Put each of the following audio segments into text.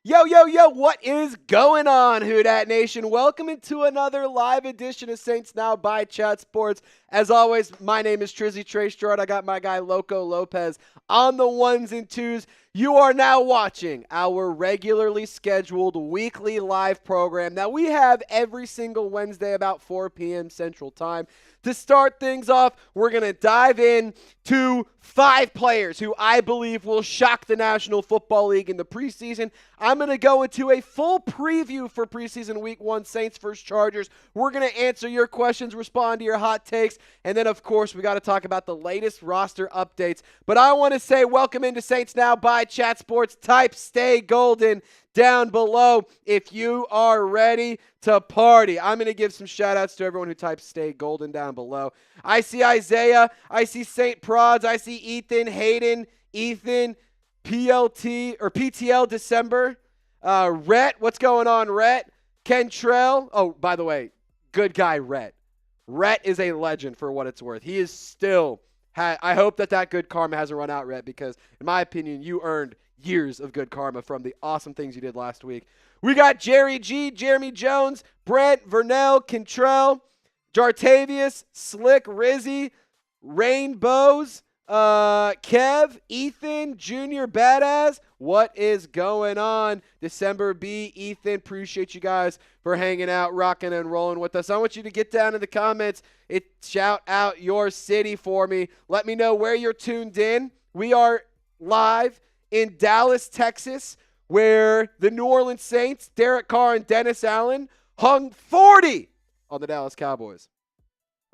Yo, yo, yo, what is going on, Who Dat Nation? Welcome into another live edition of Saints Now by Chat Sports. As always, my name is Trizzy Trace. Girouard. I got my guy Loco Lopez on the ones and twos. You are now watching our regularly scheduled weekly live program that we have every single Wednesday about 4 p.m. Central Time. To start things off, we're going to dive in to 5 players who I believe will shock the National Football League in the preseason. I'm going to go into a full preview for preseason week 1 Saints vs. Chargers. We're going to answer your questions, respond to your hot takes, and then, of course, we got to talk about the latest roster updates. But I want to say welcome into Saints Now by Chat Sports. Type Stay Golden down below if you are ready to party. I'm going to give some shout outs to everyone who types Stay Golden down below. I see Isaiah, I see St. Prods, I see Ethan, Hayden, Ethan, PLT or PTL December, Rhett, what's going on, Rhett? Kentrell, oh, by the way, good guy, Rhett. Rhett is a legend for what it's worth. He is still, I hope that good karma hasn't run out, Rhett, because in my opinion, you earned years of good karma from the awesome things you did last week. We got Jerry G, Jeremy Jones, Brent, Vernell, Kentrell, Jartavius, Slick, Rizzy, Rainbows, Kev, Ethan, Junior Badass. What is going on? December B, Ethan, appreciate you guys for hanging out, rocking and rolling with us. I want you to get down in the comments, shout out your city for me. Let me know where you're tuned in. We are live in Dallas, Texas, where the New Orleans Saints, Derek Carr and Dennis Allen, hung 40 on the Dallas Cowboys.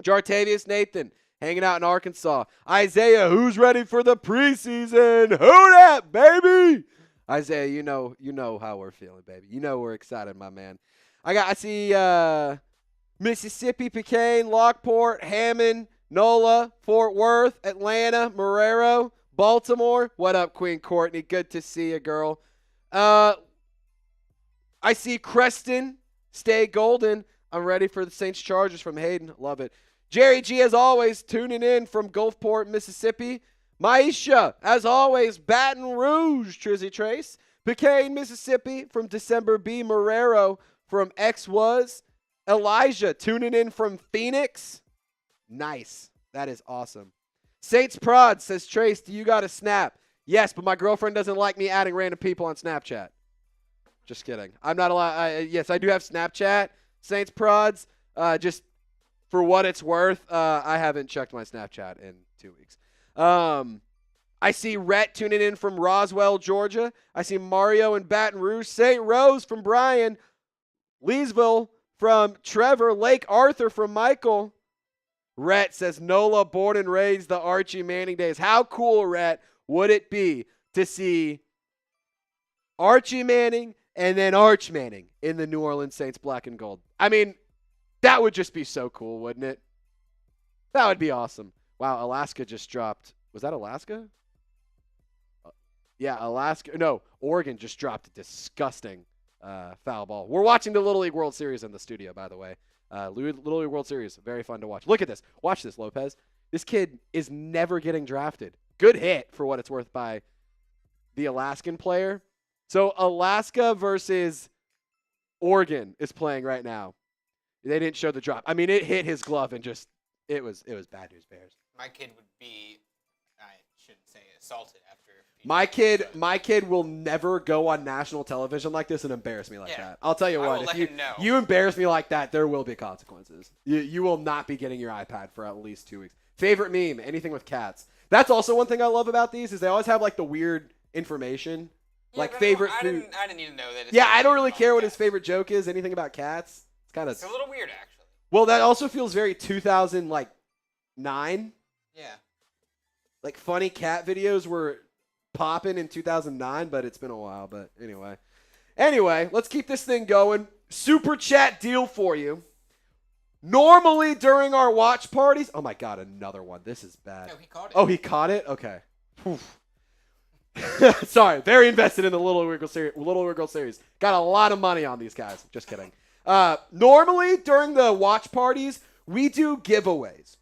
Jartavius Nathan, hanging out in Arkansas. Isaiah, who's ready for the preseason? Who dat, baby? Isaiah, you know how we're feeling, baby. You know we're excited, my man. I see Mississippi, Pecan, Lockport, Hammond, NOLA, Fort Worth, Atlanta, Marrero, Baltimore. What up, Queen Courtney? Good to see you, girl. I see Creston, Stay Golden. I'm ready for the Saints Chargers from Hayden. Love it. Jerry G, as always, tuning in from Gulfport, Mississippi. Maisha, as always, Baton Rouge, Trizzy Trace. Pecan, Mississippi, from December B. Marrero from X Was. Elijah, tuning in from Phoenix. Nice. That is awesome. Saints Prod says, Trace, do you got a Snap? Yes, but my girlfriend doesn't like me adding random people on Snapchat. Just kidding. I'm not allowed. Yes, I do have Snapchat. Saints Prods, just for what it's worth, I haven't checked my Snapchat in 2 weeks. I see Rhett tuning in from Roswell, Georgia. I see Mario in Baton Rouge. St. Rose from Brian. Leesville from Trevor. Lake Arthur from Michael. Rhett says, NOLA born and raised the Archie Manning days. How cool, Rhett, would it be to see Archie Manning and then Arch Manning in the New Orleans Saints black and gold? I mean, that would just be so cool, wouldn't it? That would be awesome. Wow, Alaska just dropped. Was that Alaska? Yeah, Alaska. No, Oregon just dropped a disgusting foul ball. We're watching the Little League World Series in the studio, by the way. Little League World Series, very fun to watch. Look at this. Watch this, Lopez. This kid is never getting drafted. Good hit for what it's worth by the Alaskan player. So Alaska versus Oregon is playing right now. They didn't show the drop. I mean, it hit his glove and just it was bad news bears. My kid would be, I shouldn't say assaulted after. My kid will never go on national television like this and embarrass me like that. I'll tell you what, if you embarrass me like that, there will be consequences. You will not be getting your iPad for at least 2 weeks. Favorite meme, anything with cats. That's also one thing I love about these is they always have like the weird information, like favorite food. I didn't even know that. Yeah, I don't really care what his favorite joke is. Anything about cats. It's a little weird, actually. Well, that also feels very 2009. Yeah. Like funny cat videos were popping in 2009, but it's been a while. But anyway, let's keep this thing going. Super chat deal for you. Normally during our watch parties, oh my God, another one. This is bad. No, he caught it. Oh, he caught it? Okay. Sorry, very invested in the Little Wiggle series. Got a lot of money on these guys. Just kidding. Normally during the watch parties, we do giveaways.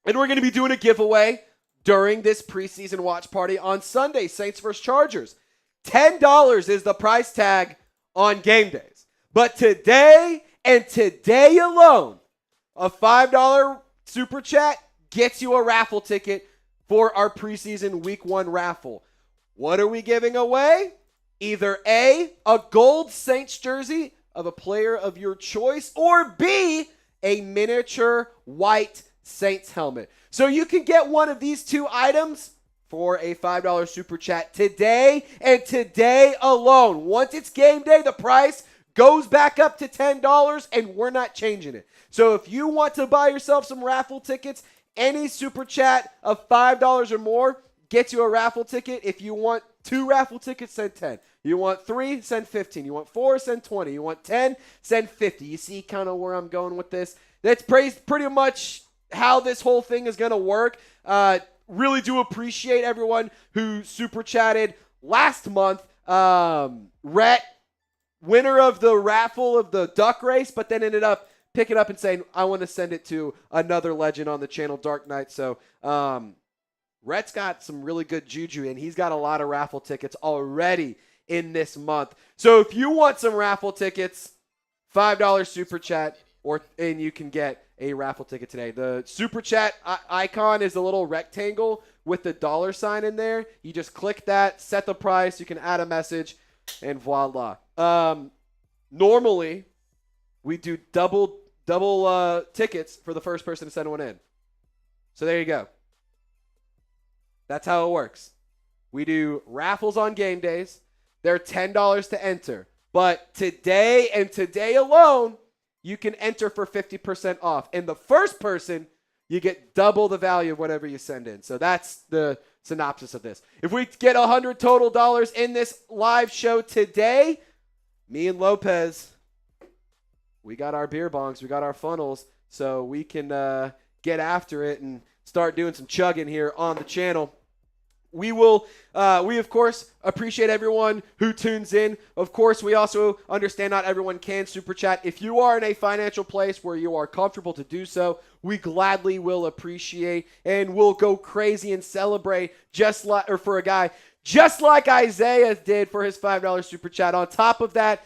And we're going to be doing a giveaway during this preseason watch party on Sunday, Saints vs. Chargers. $10 is the price tag on game days. But today and today alone, a $5 super chat gets you a raffle ticket for our preseason week 1 raffle. What are we giving away? Either A, a gold Saints jersey of a player of your choice, or B, a miniature white Saints helmet. So you can get one of these 2 items for a $5 super chat today and today alone. Once it's game day, the price goes back up to $10 and we're not changing it. So if you want to buy yourself some raffle tickets, any super chat of $5 or more gets you a raffle ticket. If you want 2 raffle tickets, send 10. You want 3, send 15. You want 4, send 20. You want 10, send 50. You see kind of where I'm going with this? That's pretty much how this whole thing is going to work. Really do appreciate everyone who super chatted last month. Rhett, winner of the raffle of the duck race, but then ended up picking up and saying, I want to send it to another legend on the channel, Dark Knight. So Rhett's got some really good juju, and he's got a lot of raffle tickets already in this month. So if you want some raffle tickets, $5 super chat, and you can get a raffle ticket today. The super chat icon is a little rectangle with the $sign in there. You just click that, set the price, you can add a message, and voila. Normally, we do double tickets for the first person to send one in. So there you go. That's how it works. We do raffles on game days. They're $10 to enter. But today and today alone, you can enter for 50% off. And the first person, you get double the value of whatever you send in. So that's the synopsis of this. If we get $100 total in this live show today, me and Lopez, we got our beer bongs, we got our funnels, so we can get after it and start doing some chugging here on the channel. We of course appreciate everyone who tunes in. Of course, we also understand not everyone can super chat. If you are in a financial place where you are comfortable to do so, we gladly will appreciate and we'll go crazy and celebrate for a guy just like Isaiah did for his $5 super chat. On top of that,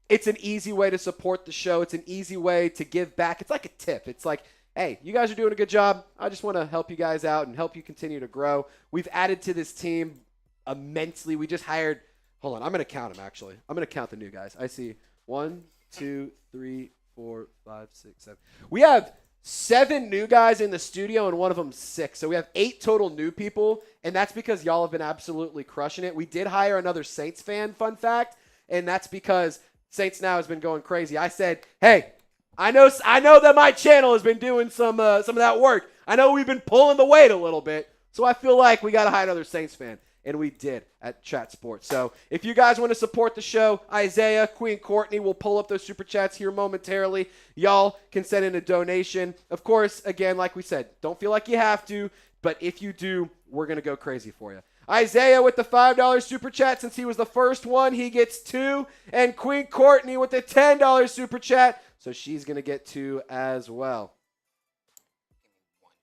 it's an easy way to support the show. It's an easy way to give back. It's like a tip. It's like, hey, you guys are doing a good job. I just want to help you guys out and help you continue to grow. We've added to this team immensely. We just hired, hold on, I'm going to count them actually. I'm going to count the new guys. I see 1, 2, 3, 4, 5, 6, 7. We have 7 new guys in the studio and one of them 6. So we have 8 total new people, and that's because y'all have been absolutely crushing it. We did hire another Saints fan, fun fact, and that's because Saints Now has been going crazy. I said, hey, I know that my channel has been doing some of that work. I know we've been pulling the weight a little bit, so I feel like we got to hire another Saints fan, and we did at Chat Sports. So if you guys want to support the show, Isaiah, Queen Courtney will pull up those super chats here momentarily. Y'all can send in a donation. Of course, again, like we said, don't feel like you have to, but if you do, we're going to go crazy for you. Isaiah with the $5 super chat, since he was the first one, he gets 2. And Queen Courtney with the $10 super chat, so she's going to get 2 as well.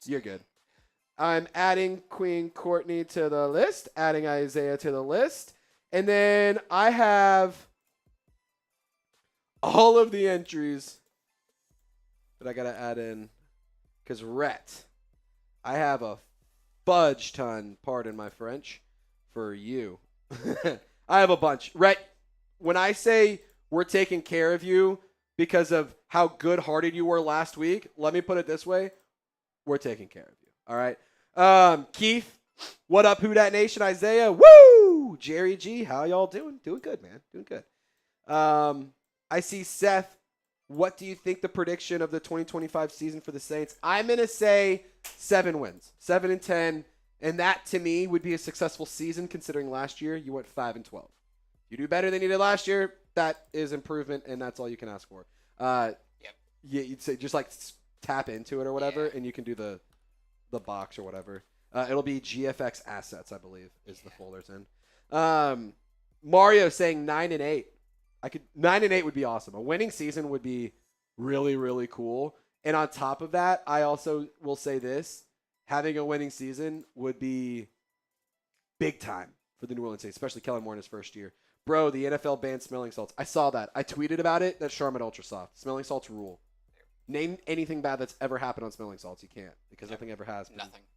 You're good. I'm adding Queen Courtney to the list, adding Isaiah to the list. And then I have all of the entries that I got to add in. Because Rhett, I have a fudge ton, pardon my French, for you. I have a bunch. Rhett, when I say we're taking care of you because of how good-hearted you were last week, let me put it this way. We're taking care of you. All right? Keith, what up, Who Dat Nation? Isaiah, woo! Jerry G, how y'all doing? Doing good, man. Doing good. I see Seth. What do you think the prediction of the 2025 season for the Saints? I'm going to say 7 wins, 7-10, and that to me would be a successful season considering last year you went 5-12. You do better than you did last year, that is improvement, and that's all you can ask for. Yep. Yeah, you'd say just like tap into it or whatever, and you can do the box or whatever. It'll be GFX Assets, I believe, is the folders in. Mario saying 9-8. 9-8 would be awesome. A winning season would be really, really cool. And on top of that, I also will say this. Having a winning season would be big time for the New Orleans Saints, especially Kellen Moore in his first year. Bro, the NFL banned smelling salts. I saw that. I tweeted about it. That's Charmin Ultra Soft. Smelling salts rule. Name anything bad that's ever happened on smelling salts. You can't because nothing ever has.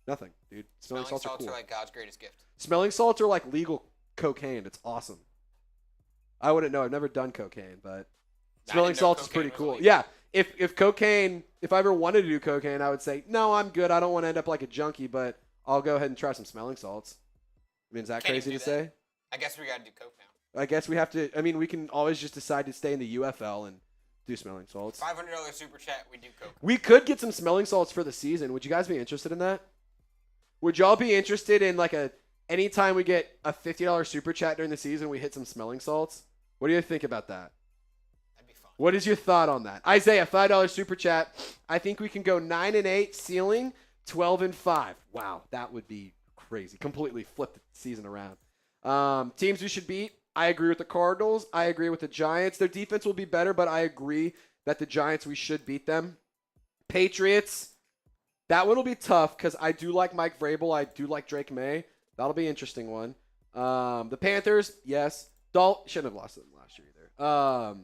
Nothing, dude. Smelling salts are cool. Like God's greatest gift. Smelling salts are like legal cocaine. It's awesome. I wouldn't know. I've never done cocaine, but smelling salts is pretty cool. Yeah. If I ever wanted to do cocaine, I would say, no, I'm good. I don't want to end up like a junkie, but I'll go ahead and try some smelling salts. I mean, is that crazy to say? I guess we got to do coke now. I guess we have to. I mean, we can always just decide to stay in the UFL and do smelling salts. $500 super chat, we do coke. We could get some smelling salts for the season. Would you guys be interested in that? Would y'all be interested in like anytime we get a $50 super chat during the season, we hit some smelling salts? What do you think about that? That'd be fun. What is your thought on that? Isaiah, $5 super chat. I think we can go 9-8 ceiling, 12-5. Wow, that would be crazy. Completely flip the season around. Teams we should beat. I agree with the Cardinals. I agree with the Giants. Their defense will be better, but I agree that the Giants, we should beat them. Patriots, that one will be tough because I do like Mike Vrabel. I do like Drake May. That'll be an interesting one. The Panthers, yes. Shouldn't have lost them last year either.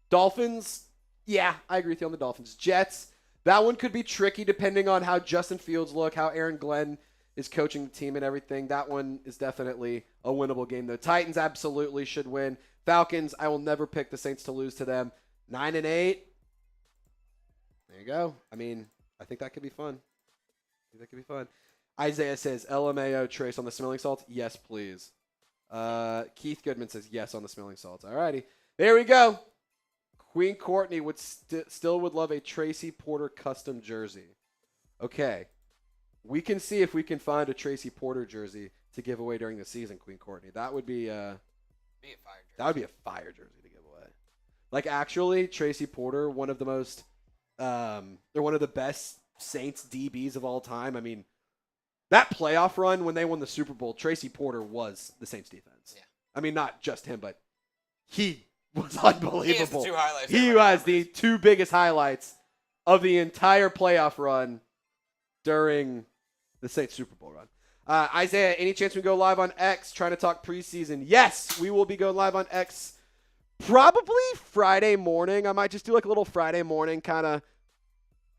Dolphins, yeah, I agree with you on the Dolphins. Jets, that one could be tricky depending on how Justin Fields look, how Aaron Glenn is coaching the team and everything. That one is definitely a winnable game, though. Titans absolutely should win. Falcons, I will never pick the Saints to lose to them. 9-8. There you go. I mean, I think that could be fun. Isaiah says, LMAO Trace on the smelling salts. Yes, please. Keith Goodman says yes on the smelling salts. All righty. There we go. Queen Courtney would still would love a Tracy Porter custom jersey. Okay. We can see if we can find a Tracy Porter jersey to give away during the season, Queen Courtney. That would be a fire jersey. That would be a fire jersey to give away. Like, actually, Tracy Porter, one of the most they're one of the best Saints DBs of all time. I mean, that playoff run when they won the Super Bowl, Tracy Porter was the Saints defense. Yeah. I mean, not just him, but he was unbelievable. He has the two biggest highlights of the entire playoff run during the Saints Super Bowl run. Isaiah, any chance we go live on X trying to talk preseason? Yes, we will be going live on X probably Friday morning. I might just do like a little Friday morning kind of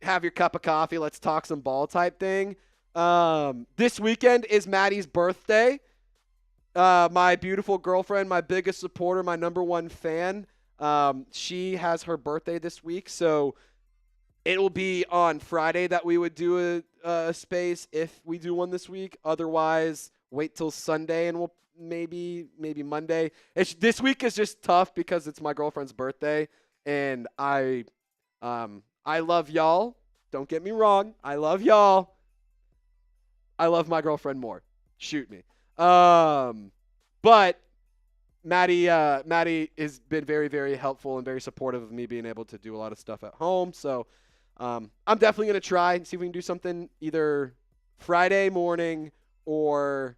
have your cup of coffee, let's talk some ball type thing. This weekend is Maddie's birthday. My beautiful girlfriend, my biggest supporter, my number one fan. She has her birthday this week, so it will be on Friday that we would do a space if we do one this week. Otherwise, wait till Sunday and we'll maybe Monday. This week is just tough because it's my girlfriend's birthday, and I love y'all. Don't get me wrong. I love y'all. I love my girlfriend more. Shoot me. But Maddie has been very, very helpful and very supportive of me being able to do a lot of stuff at home. So I'm definitely going to try and see if we can do something either Friday morning or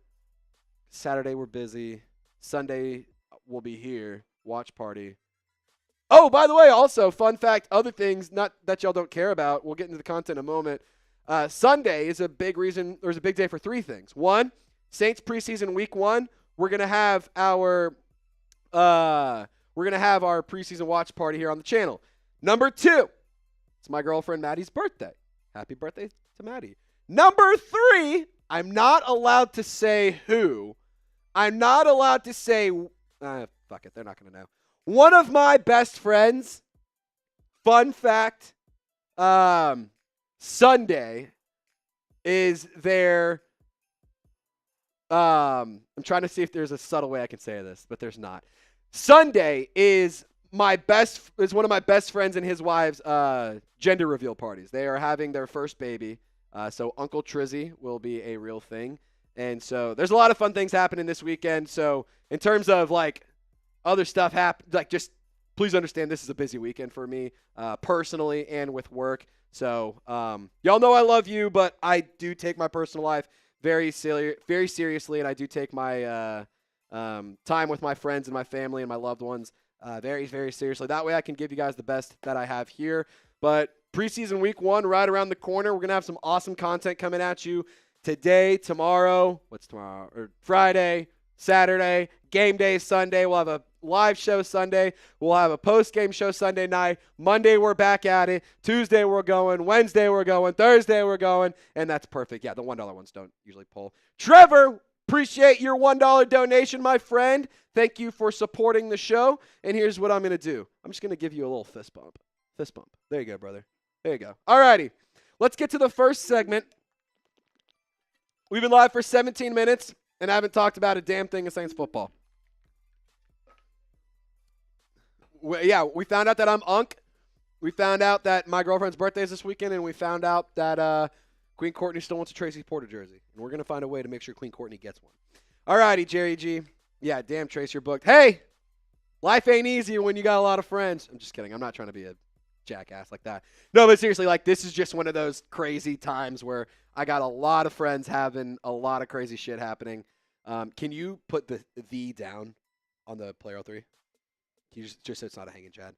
Saturday. We're busy. Sunday we'll be here. Watch party. Oh, by the way, also, fun fact, other things, not that y'all don't care about. We'll get into the content in a moment. Sunday is a big reason, there's a big day for three things. One, Saints preseason week 1. We're gonna have our preseason watch party here on the channel. Number 2, it's my girlfriend Maddie's birthday. Happy birthday to Maddie. Number 3, I'm not allowed to say who. I'm not allowed to say. Fuck it, they're not gonna know. One of my best friends. Fun fact. Sunday is their. I'm trying to see if there's a subtle way I can say this, but there's not. Sunday is one of my best friends and his wife's gender reveal parties. They are having their first baby, so Uncle Trizzy will be a real thing, and so there's a lot of fun things happening this weekend. So in terms of like other stuff just please understand this is a busy weekend for me personally and with work. So y'all know I love you, but I do take my personal life very seriously, and I do take my time with my friends and my family and my loved ones very, very seriously. That way I can give you guys the best that I have here. But preseason week 1 right around the corner. We're going to have some awesome content coming at you today, tomorrow. What's tomorrow? Or Friday, Saturday, game day Sunday. We'll have a live show Sunday. We'll have a post-game show Sunday night. Monday, we're back at it. Tuesday, we're going. Wednesday, we're going. Thursday, we're going. And that's perfect. Yeah, the $1 ones don't usually pull. Trevor, appreciate your $1 donation, my friend. Thank you for supporting the show. And here's what I'm going to do. I'm just going to give you a little fist bump. Fist bump. There you go, brother. There you go. All righty. Let's get to the first segment. We've been live for 17 minutes and I haven't talked about a damn thing of Saints football. We found out that I'm Unk. We found out that my girlfriend's birthday is this weekend, and we found out that Queen Courtney still wants a Tracy Porter jersey. And we're going to find a way to make sure Queen Courtney gets one. All righty, Jerry G. Yeah, damn, Trace, you're booked. Hey, life ain't easy when you got a lot of friends. I'm just kidding. I'm not trying to be a jackass like that. No, but seriously, like, this is just one of those crazy times where I got a lot of friends having a lot of crazy shit happening. Can you put the down on the player 3? Can you just so it's not a hanging Chad?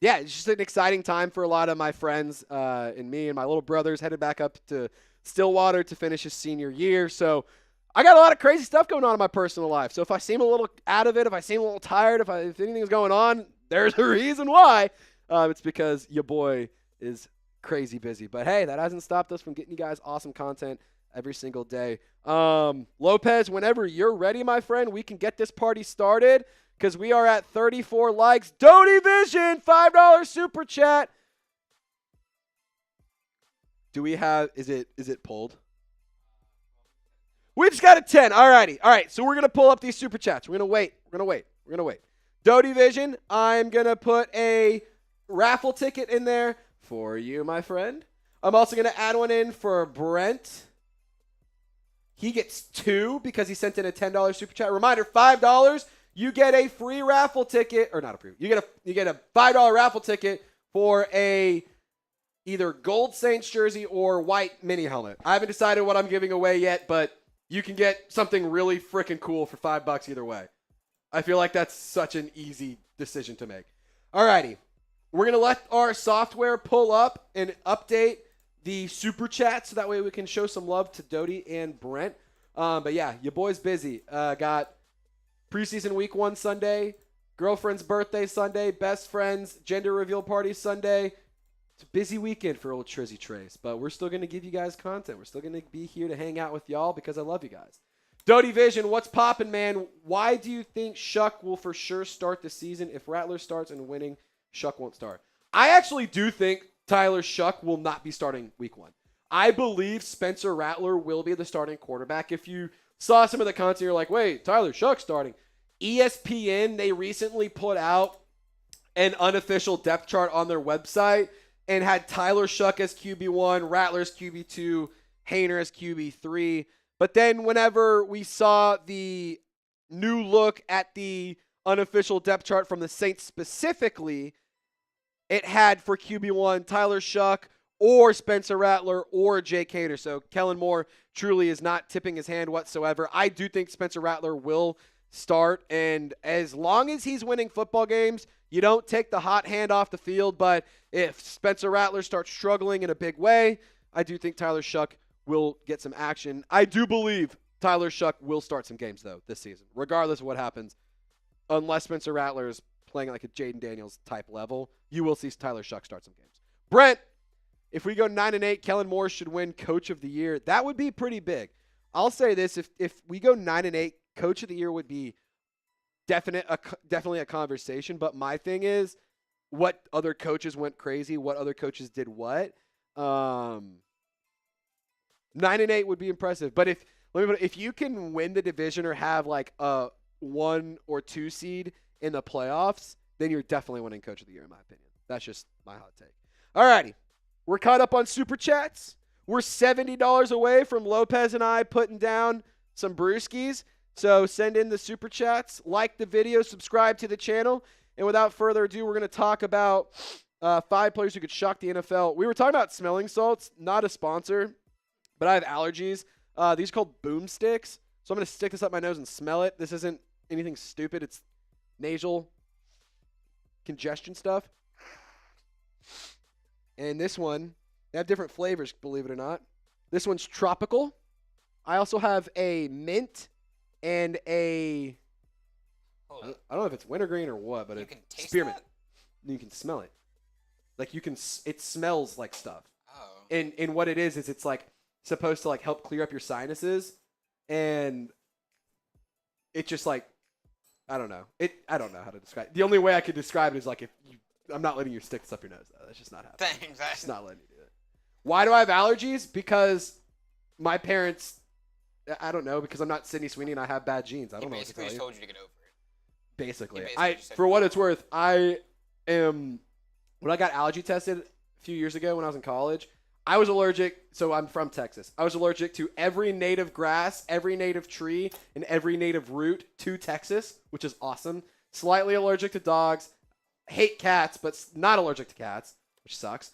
Yeah, it's just an exciting time for a lot of my friends and me and my little brother's headed back up to Stillwater to finish his senior year. So I got a lot of crazy stuff going on in my personal life. So if I seem a little out of it, if I seem a little tired, if anything's going on, there's a reason why. It's because your boy is crazy busy. But hey, that hasn't stopped us from getting you guys awesome content every single day. Lopez, whenever you're ready, my friend, we can get this party started because we are at 34 likes. Doty Vision, $5 super chat. Do we have, is it pulled? We just got a 10. All righty. All right, so we're going to pull up these super chats. We're going to wait. Doty Vision, I'm going to put a raffle ticket in there for you, my friend. I'm also going to add one in for Brent. He gets 2 because he sent in a $10 super chat. Reminder, $5, you get a free raffle ticket, or not a free. You get a $5 raffle ticket for a either gold Saints jersey or white mini helmet. I haven't decided what I'm giving away yet, but you can get something really freaking cool for $5 either way. I feel like that's such an easy decision to make. Alrighty. We're going to let our software pull up and update the super chat so that way we can show some love to Doty and Brent. But yeah, your boy's busy. Got preseason week 1 Sunday, girlfriend's birthday Sunday, best friend's gender reveal party Sunday. It's a busy weekend for old Trizzy Trace, but we're still going to give you guys content. We're still going to be here to hang out with y'all because I love you guys. Doty Vision, what's poppin', man? Why do you think Shuck will for sure start the season? If Rattler starts and winning, Shuck won't start. I actually do think Tyler Shuck will not be starting week 1. I believe Spencer Rattler will be the starting quarterback. If you saw some of the content, you're like, wait, Tyler Shuck's starting. ESPN, they recently put out an unofficial depth chart on their website and had Tyler Shuck as QB1, Rattler's QB2, Haener as QB3. But then whenever we saw the new look at the unofficial depth chart from the Saints specifically, it had for QB1 Tyler Shuck or Spencer Rattler or Jake Haener. So Kellen Moore truly is not tipping his hand whatsoever. I do think Spencer Rattler will start, and as long as he's winning football games, you don't take the hot hand off the field. But if Spencer Rattler starts struggling in a big way, I do think Tyler Shuck will get some action. I do believe Tyler Shuck will start some games, though, this season, regardless of what happens. Unless Spencer Rattler is playing like a Jaden Daniels type level, you will see Tyler Shuck start some games. Brent, if we go 9-8, Kellen Moore should win Coach of the Year. That would be pretty big. I'll say this, if we go 9-8, Coach of the Year would be definitely a conversation. But my thing is, what other coaches went crazy? What other coaches did what? 9-8 would be impressive. But if you can win the division or have like a 1 or 2 seed in the playoffs, then you're definitely winning Coach of the Year, in my opinion. That's just my hot take. All righty. We're caught up on Super Chats. We're $70 away from Lopez and I putting down some brewskis. So send in the Super Chats, like the video, subscribe to the channel. And without further ado, we're going to talk about 5 players who could shock the NFL. We were talking about smelling salts, not a sponsor, but I have allergies. These are called boomsticks. So I'm going to stick this up my nose and smell it. This isn't anything stupid. It's nasal congestion stuff. And this one, they have different flavors, believe it or not. This one's tropical. I also have a mint and a. Hold I up. don't know if it's wintergreen or what, but You it's can taste spearmint. that? You can smell it. Like you can, it smells like stuff. Oh. And what it is it's like supposed to like help clear up your sinuses, and it just like, I don't know. I don't know how to describe it. The only way I could describe it is like I'm not letting you stick this up your nose though. That's just not happening. Thanks. Just not letting you do it. Why do I have allergies? Because my parents, I don't know, because I'm not Sydney Sweeney and I have bad genes. I don't know what to Basically tell just you. told you to get over it. Basically. Basically just said For what get it's over worth, I am, when I got allergy tested a few years ago when I was in college, I was allergic, so I'm from Texas. I was allergic to every native grass, every native tree, and every native root to Texas, which is awesome. Slightly allergic to dogs. Hate cats, but not allergic to cats, which sucks.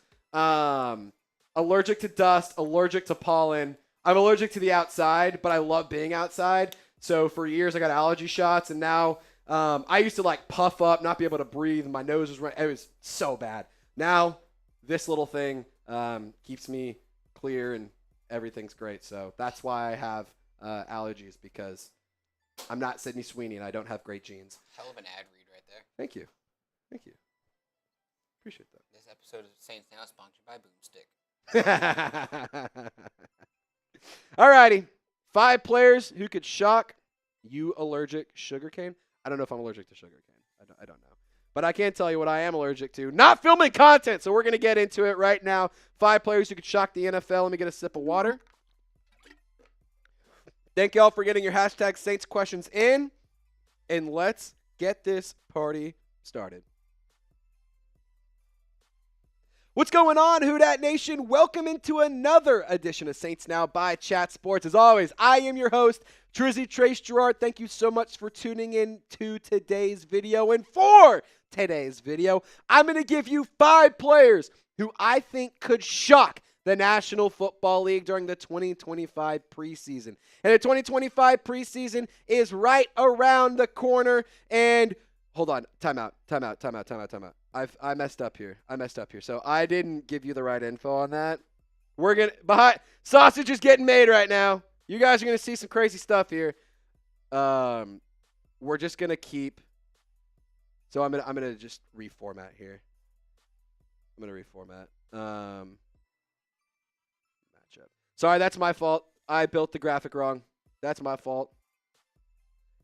Allergic to dust, allergic to pollen. I'm allergic to the outside, but I love being outside. So for years, I got allergy shots, and now I used to like puff up, not be able to breathe, and my nose was running. It was so bad. Now, this little thing keeps me clear, and everything's great. So that's why I have allergies, because I'm not Sydney Sweeney, and I don't have great genes. Hell of an ad read right there. Thank you. Thank you. Appreciate that. This episode of Saints Now is sponsored by Boomstick. Alrighty. 5 players who could shock you allergic sugarcane. I don't know if I'm allergic to sugarcane. I don't know. But I can tell you what I am allergic to. Not filming content, so we're going to get into it right now. 5 players who could shock the NFL. Let me get a sip of water. Thank you all for getting your hashtag Saints questions in. And let's get this party started. What's going on, Who Dat Nation? Welcome into another edition of Saints Now by Chat Sports. As always, I am your host, Trizzy Trace Girouard. Thank you so much for tuning in to today's video. And for today's video, I'm going to give you 5 players who I think could shock the National Football League during the 2025 preseason. And the 2025 preseason is right around the corner. And hold on, time out. I messed up here. So I didn't give you the right info on that. Sausage is getting made right now. You guys are gonna see some crazy stuff here. We're just gonna keep. So I'm gonna just reformat here. Matchup. Sorry, that's my fault. I built the graphic wrong. That's my fault.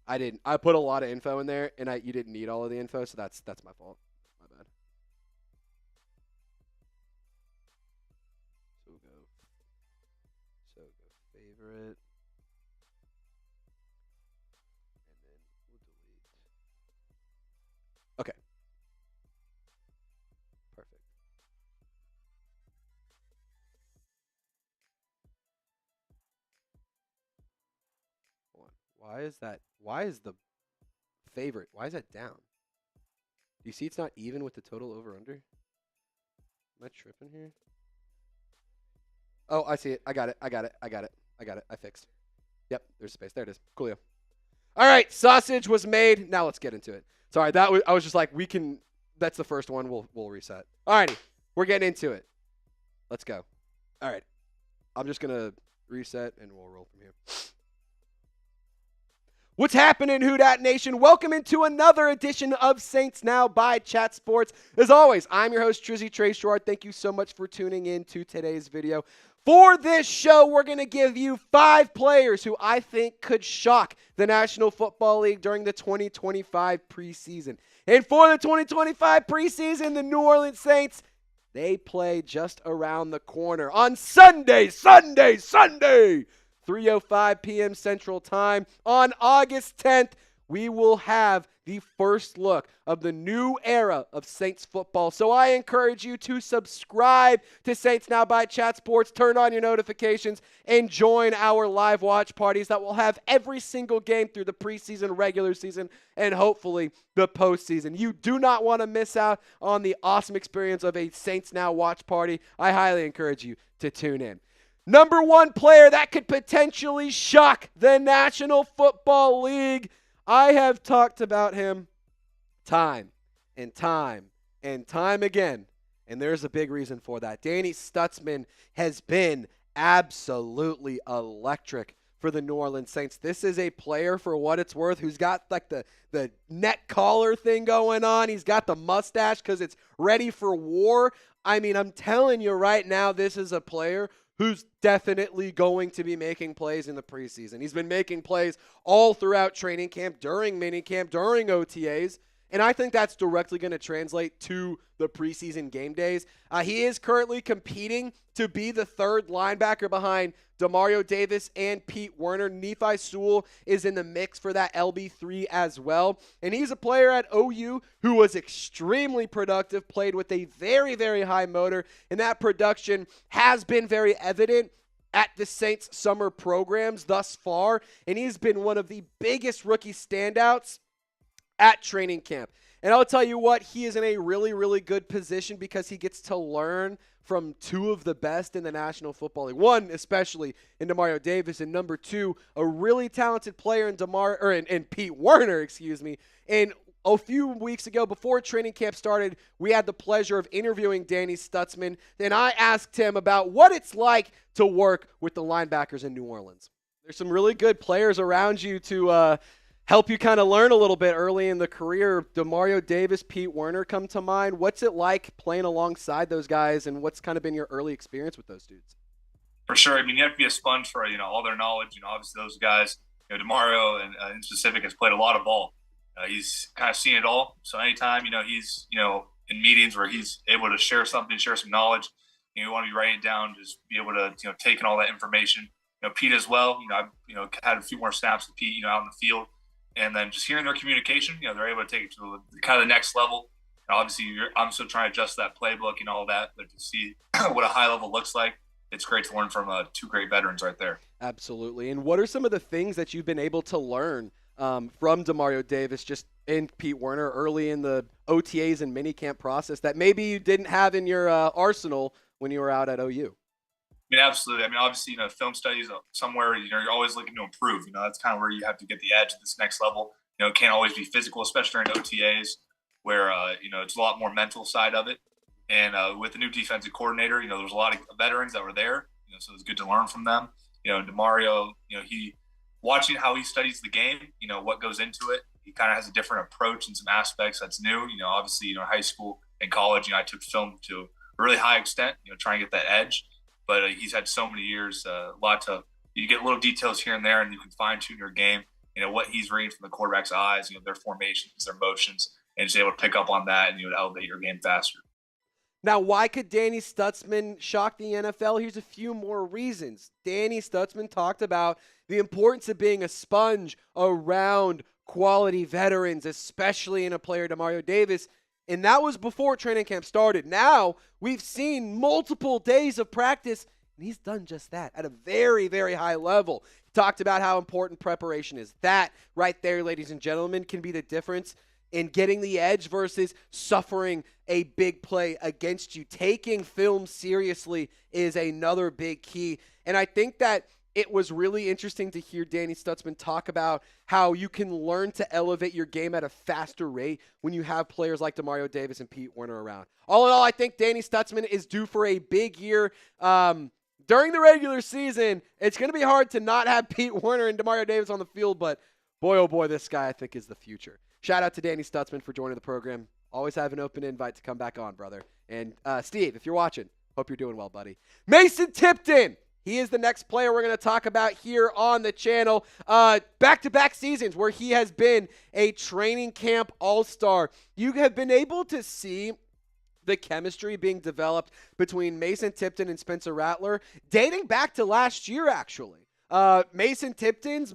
I didn't. I put a lot of info in there, and you didn't need all of the info, so that's my fault. My bad. So go favorite, and then we'll delete. Okay. Perfect. Hold on. Why is that? Why is the favorite? Why is that down? Do you see it's not even with the total over under? Am I tripping here? Oh, I see it. I got it. I fixed. Yep, there's space. There it is. Coolio. All right, sausage was made. Now let's get into it. Sorry, I was just like, we can. That's the first one. We'll reset. All righty, we're getting into it. Let's go. All right, I'm just gonna reset and we'll roll from here. What's happening, Who Dat Nation? Welcome into another edition of Saints Now by Chat Sports. As always, I'm your host, Trizzy Trace Girouard. Thank you so much for tuning in to today's video. For this show, we're going to give you 5 players who I think could shock the National Football League during the 2025 preseason. And for the 2025 preseason, the New Orleans Saints, they play just around the corner on Sunday, 3:05 p.m. Central Time. On August 10th, we will have the first look of the new era of Saints football. So I encourage you to subscribe to Saints Now by Chat Sports, turn on your notifications, and join our live watch parties that will have every single game through the preseason, regular season, and hopefully the postseason. You do not want to miss out on the awesome experience of a Saints Now watch party. I highly encourage you to tune in. Number 1 player that could potentially shock the National Football League. I have talked about him time and time again, and there's a big reason for that. Danny Stutsman has been absolutely electric for the New Orleans Saints. This is a player, for what it's worth, who's got like the neck collar thing going on. He's got the mustache because it's ready for war. I mean, I'm telling you right now, this is a player who's definitely going to be making plays in the preseason. He's been making plays all throughout training camp, during minicamp, during OTAs. And I think that's directly going to translate to the preseason game days. He is currently competing to be the third linebacker behind Demario Davis and Pete Werner. Nephi Sewell is in the mix for that LB3 as well. And he's a player at OU who was extremely productive, played with a very, very high motor. And that production has been very evident at the Saints summer programs thus far. And he's been one of the biggest rookie standouts at training camp. And I'll tell you what, he is in a really, really good position because he gets to learn from two of the best in the National Football League. One, especially in Demario Davis, and number two, a really talented player in Pete Werner, excuse me. And a few weeks ago, before training camp started, we had the pleasure of interviewing Danny Stutsman. And I asked him about what it's like to work with the linebackers in New Orleans. There's some really good players around you to help you kind of learn a little bit early in the career. Demario Davis, Pete Werner come to mind. What's it like playing alongside those guys, and what's kind of been your early experience with those dudes? For sure. I mean, you have to be a sponge for, all their knowledge. Obviously those guys, Demario and in specific has played a lot of ball. He's kind of seen it all. So anytime, he's, in meetings where he's able to share something, share some knowledge, you want to be writing it down, just be able to, take in all that information. Pete as well, I've, had a few more snaps with Pete, out in the field. And then just hearing their communication, they're able to take it to the kind of the next level. And obviously, I'm still trying to adjust that playbook and all that, but to see what a high level looks like, it's great to learn from two great veterans right there. Absolutely. And what are some of the things that you've been able to learn from Demario Davis just and Pete Werner early in the OTAs and minicamp process that maybe you didn't have in your arsenal when you were out at OU? I mean, absolutely. I mean, obviously, film studies somewhere, you're always looking to improve. That's kind of where you have to get the edge at this next level. It can't always be physical, especially during OTAs where, it's a lot more mental side of it. And with the new defensive coordinator, there's a lot of veterans that were there, so it's good to learn from them. Demario, he watching how he studies the game, what goes into it. He kind of has a different approach in some aspects that's new. Obviously, high school and college, I took film to a really high extent, trying to get that edge. But he's had so many years, you get little details here and there, and you can fine tune your game. What he's reading from the quarterback's eyes, their formations, their motions, and just able to pick up on that, and you would elevate your game faster. Now, why could Danny Stutsman shock the NFL? Here's a few more reasons. Danny Stutsman talked about the importance of being a sponge around quality veterans, especially in a player Demario Davis. And that was before training camp started. Now, we've seen multiple days of practice, and he's done just that at a very, very high level. He talked about how important preparation is. That right there, ladies and gentlemen, can be the difference in getting the edge versus suffering a big play against you. Taking film seriously is another big key. And I think that it was really interesting to hear Danny Stutsman talk about how you can learn to elevate your game at a faster rate when you have players like Demario Davis and Pete Werner around. All in all, I think Danny Stutsman is due for a big year. During the regular season, it's going to be hard to not have Pete Werner and Demario Davis on the field, but boy, oh boy, this guy I think is the future. Shout out to Danny Stutsman for joining the program. Always have an open invite to come back on, brother. And Steve, if you're watching, hope you're doing well, buddy. Mason Tipton. He is the next player we're going to talk about here on the channel. Back-to-back seasons where he has been a training camp all-star. You have been able to see the chemistry being developed between Mason Tipton and Spencer Rattler dating back to last year, actually. Mason Tipton's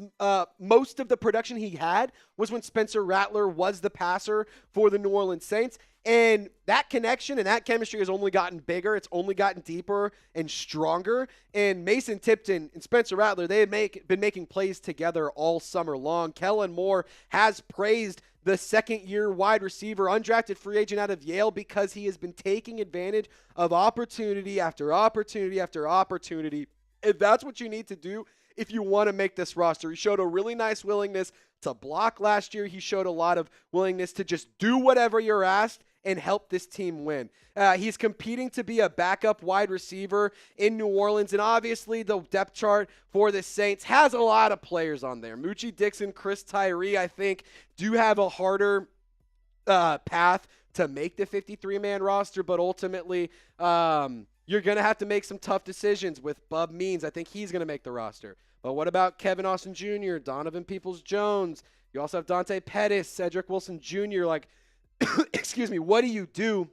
most of the production he had was when Spencer Rattler was the passer for the New Orleans Saints. And that connection and that chemistry has only gotten bigger. It's only gotten deeper and stronger. And Mason Tipton and Spencer Rattler, they have been making plays together all summer long. Kellen Moore has praised the second-year wide receiver, undrafted free agent out of Yale, because he has been taking advantage of opportunity after opportunity after opportunity. And that's what you need to do if you want to make this roster. He showed a really nice willingness to block last year. He showed a lot of willingness to just do whatever you're asked and help this team win. He's competing to be a backup wide receiver in New Orleans, and obviously the depth chart for the Saints has a lot of players on there. Moochie Dixon, Chris Tyree, I think, do have a harder path to make the 53-man roster, but ultimately you're going to have to make some tough decisions with Bub Means. I think he's going to make the roster. But what about Kevin Austin Jr., Donovan Peoples-Jones? You also have Dante Pettis, Cedric Wilson Jr. Like, excuse me, what do you do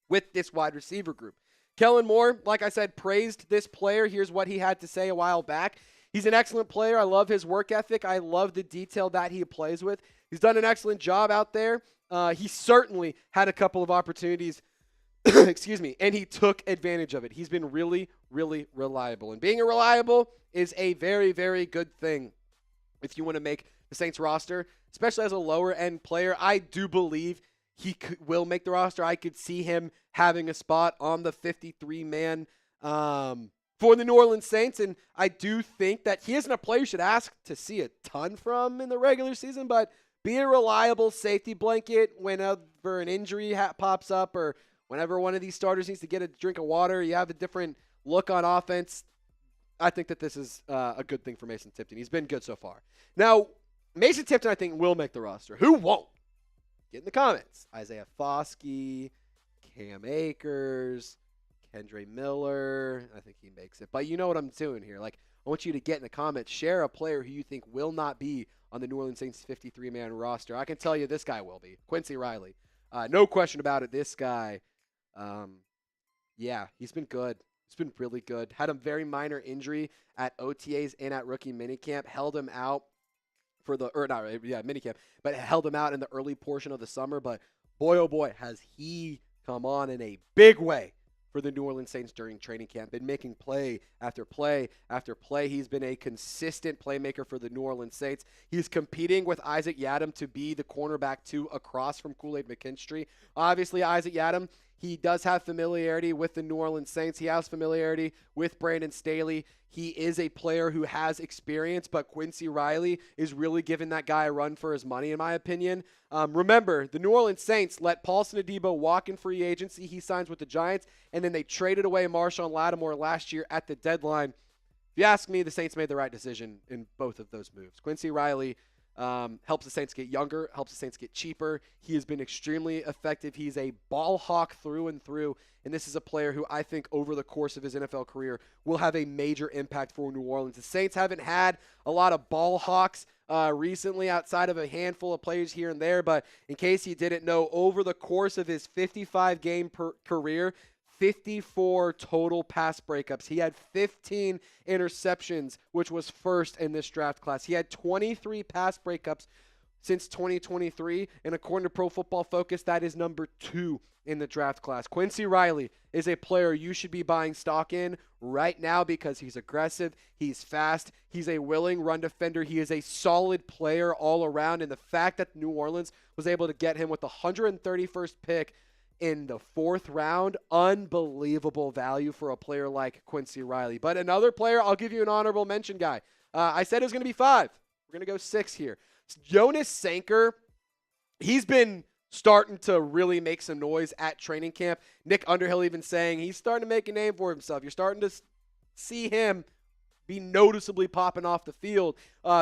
with this wide receiver group? Kellen Moore, like I said, praised this player. Here's what he had to say a while back. He's an excellent player. I love his work ethic. I love the detail that he plays with. He's done an excellent job out there. He certainly had a couple of opportunities, excuse me, and he took advantage of it. He's been really, really reliable. And being reliable is a very, very good thing if you want to make the Saints roster, especially as a lower-end player. I do believe he will make the roster. I could see him having a spot on the 53-man for the New Orleans Saints, and I do think that he isn't a player you should ask to see a ton from in the regular season, but be a reliable safety blanket whenever an injury pops up or whenever one of these starters needs to get a drink of water, you have a different look on offense. I think that this is a good thing for Mason Tipton. He's been good so far. Now, Mason Tipton, I think, will make the roster. Who won't? Get in the comments. Isaiah Foskey, Cam Akers, Kendre Miller. I think he makes it. But you know what I'm doing here. Like, I want you to get in the comments. Share a player who you think will not be on the New Orleans Saints 53-man roster. I can tell you this guy will be. Quincy Riley. No question about it. This guy, yeah, he's been good. He's been really good. Had a very minor injury at OTAs and at rookie minicamp. Held him out for minicamp, but held him out in the early portion of the summer. But boy, oh boy, has he come on in a big way for the New Orleans Saints during training camp. Been making play after play after play. He's been a consistent playmaker for the New Orleans Saints. He's competing with Isaac Yiadom to be the cornerback 2 across from Kool-Aid McKinstry. Obviously, Isaac Yiadom, he does have familiarity with the New Orleans Saints. He has familiarity with Brandon Staley. He is a player who has experience, but Quincy Riley is really giving that guy a run for his money, in my opinion. Remember, the New Orleans Saints let Paulson Adebo walk in free agency. He signs with the Giants, and then they traded away Marshawn Lattimore last year at the deadline. If you ask me, the Saints made the right decision in both of those moves. Quincy Riley helps the Saints get younger, helps the Saints get cheaper. He has been extremely effective. He's a ball hawk through and through, and this is a player who I think over the course of his NFL career will have a major impact for New Orleans. The Saints haven't had a lot of ball hawks recently outside of a handful of players here and there, but in case you didn't know, over the course of his 55-game career, 54 total pass breakups. He had 15 interceptions, which was first in this draft class. He had 23 pass breakups since 2023, and according to Pro Football Focus, that is number 2 in the draft class. Quincy Riley is a player you should be buying stock in right now because he's aggressive, he's fast, he's a willing run defender, he is a solid player all around, and the fact that New Orleans was able to get him with the 131st pick in the 4th round, unbelievable value for a player like Quincy Riley. But another player, I'll give you an honorable mention guy. I said it was going to be 5. We're going to go 6 here. Jonas Sanker, he's been starting to really make some noise at training camp. Nick Underhill even saying he's starting to make a name for himself. You're starting to see him be noticeably popping off the field.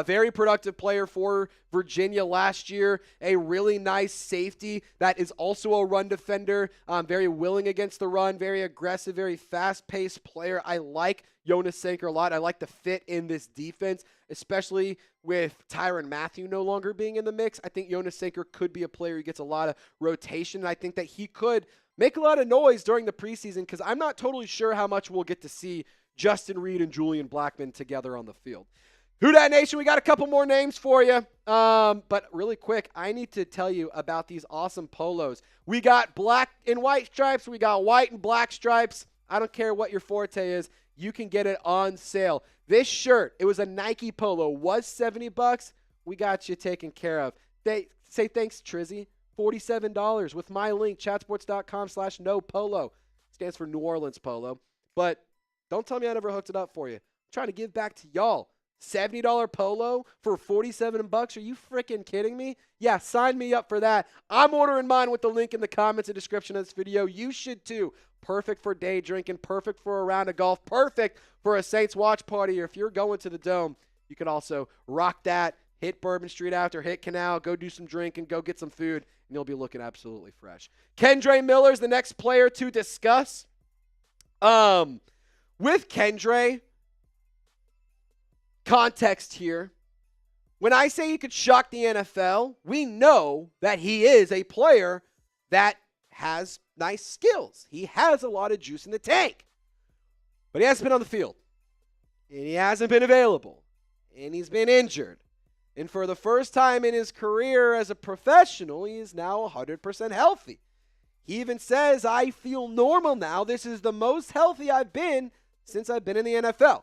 Very productive player for Virginia last year. A really nice safety that is also a run defender. Very willing against the run. Very aggressive, very fast-paced player. I like Jonas Sanker a lot. I like the fit in this defense, especially with Tyrann Mathieu no longer being in the mix. I think Jonas Sanker could be a player who gets a lot of rotation, and I think that he could make a lot of noise during the preseason because I'm not totally sure how much we'll get to see Justin Reed and Julian Blackmon together on the field. Who Dat Nation, we got a couple more names for you. But really quick, I need to tell you about these awesome polos. We got black and white stripes. We got white and black stripes. I don't care what your forte is. You can get it on sale. This shirt, it was a Nike polo, was $70. We got you taken care of. Say thanks, Trizzy. $47 with my link, chatsports.com/NoPolo. Stands for New Orleans Polo. But don't tell me I never hooked it up for you. I'm trying to give back to y'all. $70 polo for 47 bucks? Are you freaking kidding me? Yeah, sign me up for that. I'm ordering mine with the link in the comments and description of this video. You should too. Perfect for day drinking, perfect for a round of golf, perfect for a Saints watch party. Or if you're going to the Dome, you can also rock that, hit Bourbon Street after, hit Canal, go do some drinking, go get some food, and you'll be looking absolutely fresh. Kendre Miller is the next player to discuss. With Kendre, context here. When I say he could shock the NFL, we know that he is a player that has nice skills. He has a lot of juice in the tank. But he hasn't been on the field. And he hasn't been available. And he's been injured. And for the first time in his career as a professional, he is now 100% healthy. He even says, I feel normal now. This is the most healthy I've been since I've been in the NFL.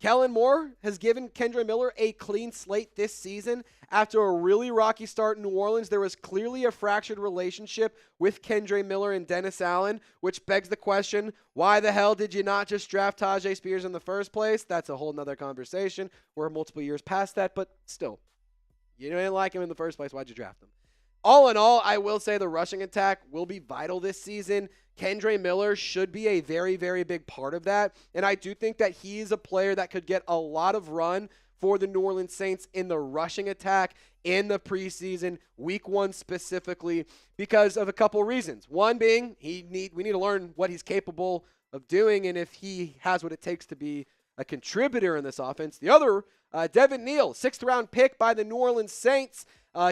Kellen Moore has given Kendre Miller a clean slate this season. After a really rocky start in New Orleans, there was clearly a fractured relationship with Kendre Miller and Dennis Allen, which begs the question, why the hell did you not just draft Tyjae Spears in the first place? That's a whole nother conversation. We're multiple years past that, but still, you didn't like him in the first place. Why'd you draft him? All in all, I will say the rushing attack will be vital this season. Kendre Miller should be a very, very big part of that. And I do think that he's a player that could get a lot of run for the New Orleans Saints in the rushing attack in the preseason, week 1 specifically, because of a couple reasons. One being we need to learn what he's capable of doing and if he has what it takes to be a contributor in this offense. The other, Devin Neal, 6th-round pick by the New Orleans Saints.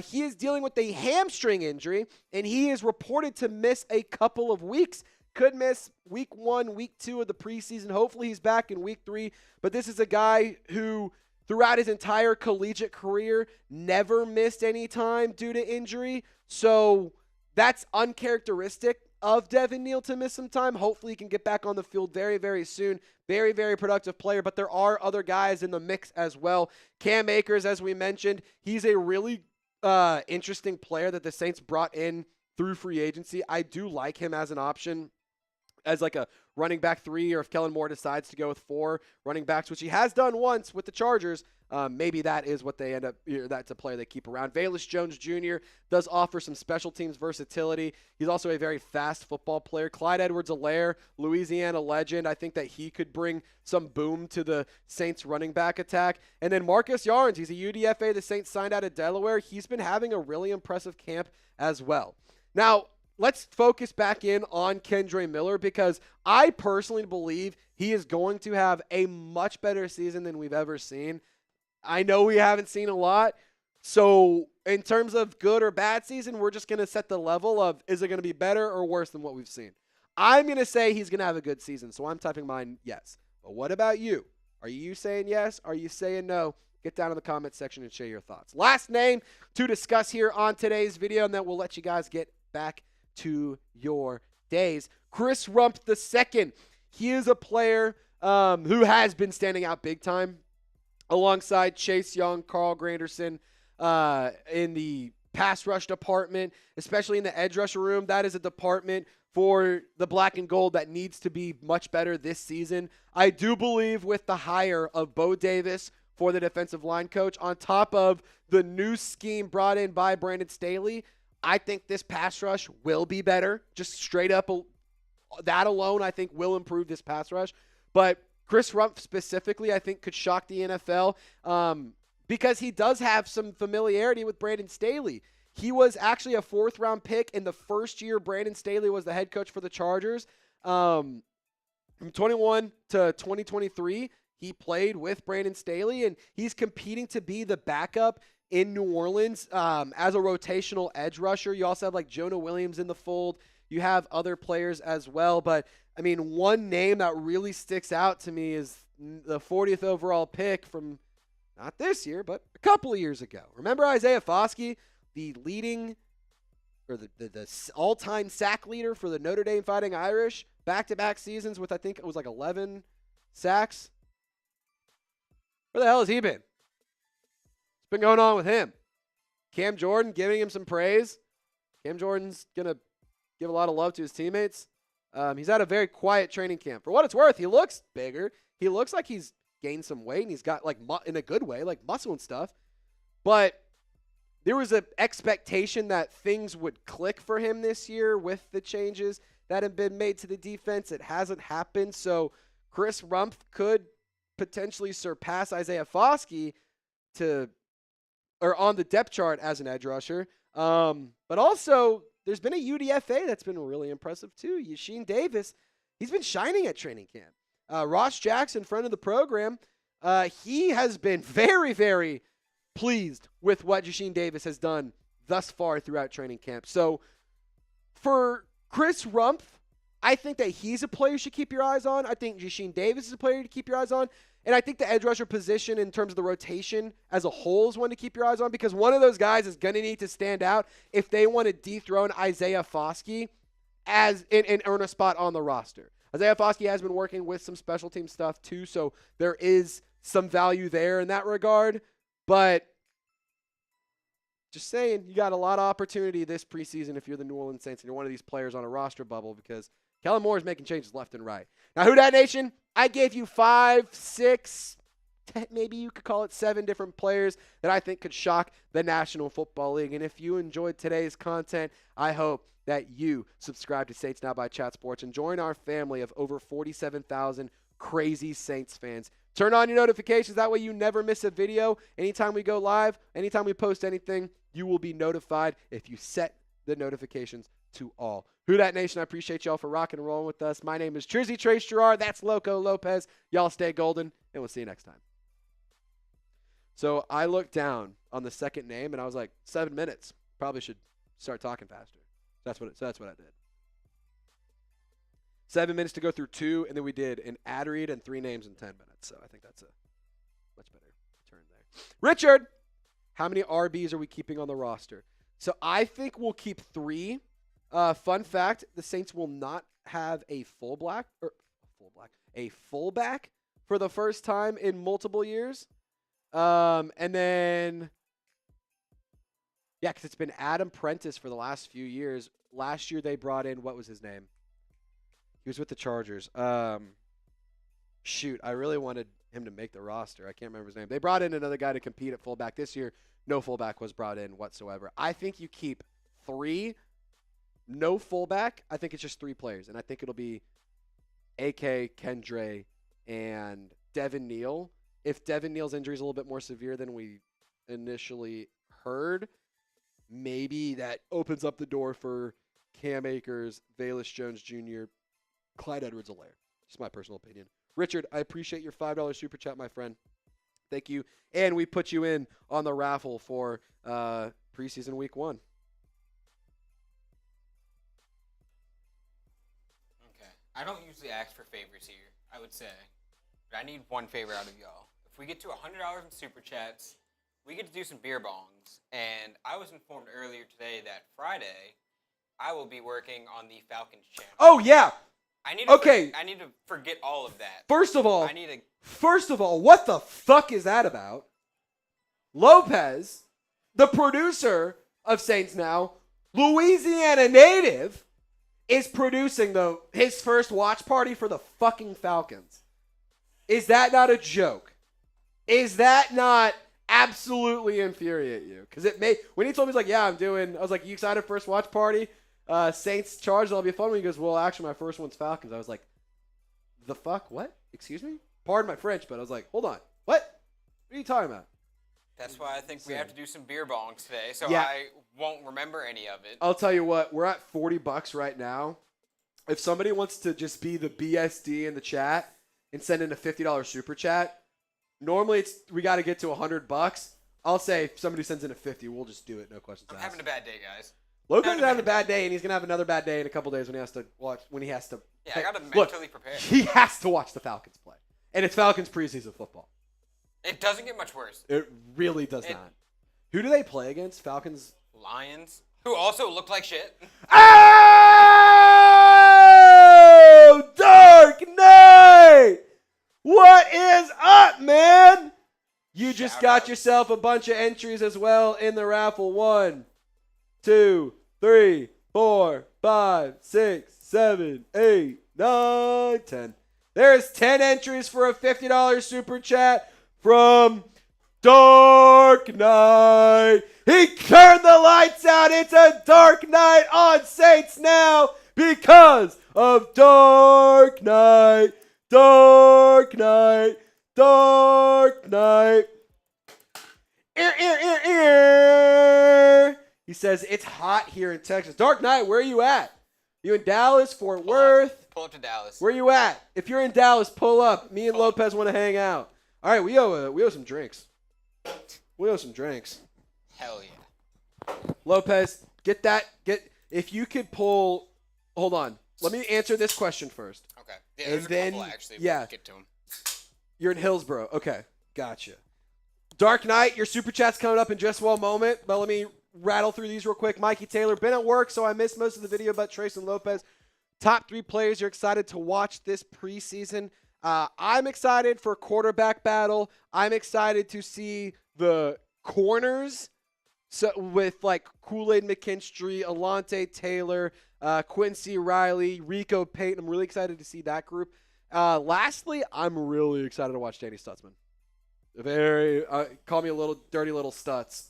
He is dealing with a hamstring injury, and he is reported to miss a couple of weeks. Could miss week 1, week 2 of the preseason. Hopefully he's back in week 3. But this is a guy who, throughout his entire collegiate career, never missed any time due to injury. So that's uncharacteristic of Devin Neal to miss some time. Hopefully he can get back on the field very, very soon. Very, very productive player, but there are other guys in the mix as well. Cam Akers, as we mentioned, he's a really interesting player that the Saints brought in through free agency. I do like him as an option, as like a running back 3, or if Kellen Moore decides to go with 4 running backs, which he has done once with the Chargers, maybe that is what they end up, that's a player they keep around. Velus Jones Jr. does offer some special teams versatility. He's also a very fast football player. Clyde Edwards-Helaire, Louisiana legend. I think that he could bring some boom to the Saints running back attack. And then Marcus Yarns, he's a UDFA the Saints signed out of Delaware. He's been having a really impressive camp as well. Now, let's focus back in on Kendre Miller, because I personally believe he is going to have a much better season than we've ever seen. I know we haven't seen a lot. So in terms of good or bad season, we're just going to set the level of, is it going to be better or worse than what we've seen? I'm going to say he's going to have a good season. So I'm typing mine yes. But what about you? Are you saying yes? Are you saying no? Get down in the comments section and share your thoughts. Last name to discuss here on today's video, and then we'll let you guys get back to your days. Chris Rumph II. He is a player who has been standing out big time alongside Chase Young, Carl Granderson in the pass rush department, especially in the edge rusher room. That is a department for the black and gold that needs to be much better this season. I do believe with the hire of Bo Davis for the defensive line coach, on top of the new scheme brought in by Brandon Staley, I think this pass rush will be better. Just straight up, that alone I think will improve this pass rush. But Chris Rumph specifically, I think, could shock the NFL because he does have some familiarity with Brandon Staley. He was actually a 4th-round pick in the first year Brandon Staley was the head coach for the Chargers. From 21 to 2023, he played with Brandon Staley, and he's competing to be the backup in New Orleans as a rotational edge rusher. You also have like Jonah Williams in the fold. You have other players as well, but I mean, one name that really sticks out to me is the 40th overall pick from not this year, but a couple of years ago. Remember Isaiah Foskey, the leading or the all-time sack leader for the Notre Dame Fighting Irish, back-to-back seasons with I think it was like 11 sacks. Where the hell has he been? What's been going on with him? Cam Jordan giving him some praise. Cam Jordan's going to give a lot of love to his teammates. He's had a very quiet training camp. For what it's worth, he looks bigger. He looks like he's gained some weight, and he's got, like, in a good way, like muscle and stuff. But there was an expectation that things would click for him this year with the changes that have been made to the defense. It hasn't happened. So Chris Rumph could potentially surpass Isaiah Foskey on the depth chart as an edge rusher. But also, there's been a UDFA that's been really impressive too. Yashin Davis, he's been shining at training camp. Ross Jackson, friend of the program, he has been very, very pleased with what Yashin Davis has done thus far throughout training camp. So for Chris Rumph, I think that he's a player you should keep your eyes on. I think Yashin Davis is a player to keep your eyes on. And I think the edge rusher position in terms of the rotation as a whole is one to keep your eyes on, because one of those guys is going to need to stand out if they want to dethrone Isaiah Foskey and earn a spot on the roster. Isaiah Foskey has been working with some special team stuff too, so there is some value there in that regard. But just saying, you got a lot of opportunity this preseason if you're the New Orleans Saints and you're one of these players on a roster bubble, because Kellen Moore is making changes left and right. Now, Who Dat Nation, I gave you 5, 6, 10, maybe you could call it 7 different players that I think could shock the National Football League. And if you enjoyed today's content, I hope that you subscribe to Saints Now by Chat Sports and join our family of over 47,000 crazy Saints fans. Turn on your notifications. That way you never miss a video. Anytime we go live, anytime we post anything, you will be notified if you set the notifications to all. Who Dat Nation, I appreciate y'all for rocking and rolling with us. My name is Trizzy Trace Girouard. That's Loco Lopez. Y'all stay golden, and we'll see you next time. So I looked down on the second name, and I was like, 7 minutes. Probably should start talking faster. That's what I did. 7 minutes to go through 2, and then we did an ad read and 3 names in 10 minutes. So I think that's a much better turn there. Richard, how many RBs are we keeping on the roster? So I think we'll keep 3. Fun fact, the Saints will not have a fullback for the first time in multiple years. And then, yeah, because it's been Adam Prentice for the last few years. Last year they brought in, what was his name? He was with the Chargers. Shoot, I really wanted him to make the roster. I can't remember his name. They brought in another guy to compete at fullback. This year, no fullback was brought in whatsoever. I think you keep 3, no fullback. I think it's just 3 players, and I think it'll be AK, Kendre, and Devin Neal. If Devin Neal's injury is a little bit more severe than we initially heard, maybe that opens up the door for Cam Akers, Velus Jones Jr., Clyde Edwards-Helaire. Just my personal opinion. Richard, I appreciate your $5 super chat, my friend. Thank you. And we put you in on the raffle for preseason week 1. Okay. I don't usually ask for favors here, I would say. But I need one favor out of y'all. If we get to $100 in super chats, we get to do some beer bongs. And I was informed earlier today that Friday, I will be working on the Falcons channel. Oh, yeah. I need to forget all of that. First of all, what the fuck is that about? Lopez, the producer of Saints Now, Louisiana native, is producing his first watch party for the fucking Falcons. Is that not a joke? Is that not absolutely infuriate you? Because when he told me, he's like, yeah, I was like, you excited first watch party? Saints Chargers, that'll be fun. When he goes, well, actually, my first one's Falcons. I was like, the fuck? What? Excuse me? Pardon my French, but I was like, hold on. What? What are you talking about? That's why I think we have to do some beer bongs today, so yeah. I won't remember any of it. I'll tell you what, we're at $40 right now. If somebody wants to just be the BSD in the chat and send in a $50 super chat, normally we got to get to $100. I'll say if somebody sends in a 50, we'll just do it. No questions asked. I'm having a bad day, guys. Logan's having a bad day, and he's gonna have another bad day in a couple days when he has to watch. Yeah, I gotta mentally prepare. He has to watch the Falcons play, and it's Falcons preseason football. It doesn't get much worse. It really does not. Who do they play against? Falcons. Lions, who also look like shit. Oh, Dark Knight! What is up, man? You just got yourself a bunch of entries as well in the raffle. 1, 2, 3, 4, 5, 6, 7, 8, 9, 10. There's 10 entries for a $50 super chat from Dark Knight. He turned the lights out. It's a Dark Knight on Saints now because of Dark Knight. Dark Knight. Dark Knight. He says, it's hot here in Texas. Dark Knight, where are you at? You in Dallas, Fort Worth? Pull up to Dallas. Where you at? If you're in Dallas, pull up. Me and Lopez want to hang out. All right, we owe some drinks. We owe some drinks. Hell yeah. Lopez, if you could pull, hold on. Let me answer this question first. Okay. Yeah, there's a couple actually. We'll get to them. You're in Hillsboro. Okay, gotcha. Dark Knight, your super chat's coming up in just one moment, but let me rattle through these real quick. Mikey Taylor, been at work, so I missed most of the video about Trace and Lopez. Top 3 players you're excited to watch this preseason. I'm excited for quarterback battle. I'm excited to see the corners with like Kool-Aid McKinstry, Alante Taylor, Quincy Riley, Rico Payton. I'm really excited to see that group. Lastly, I'm really excited to watch Danny Stutsman. Call me a little dirty little Stutz.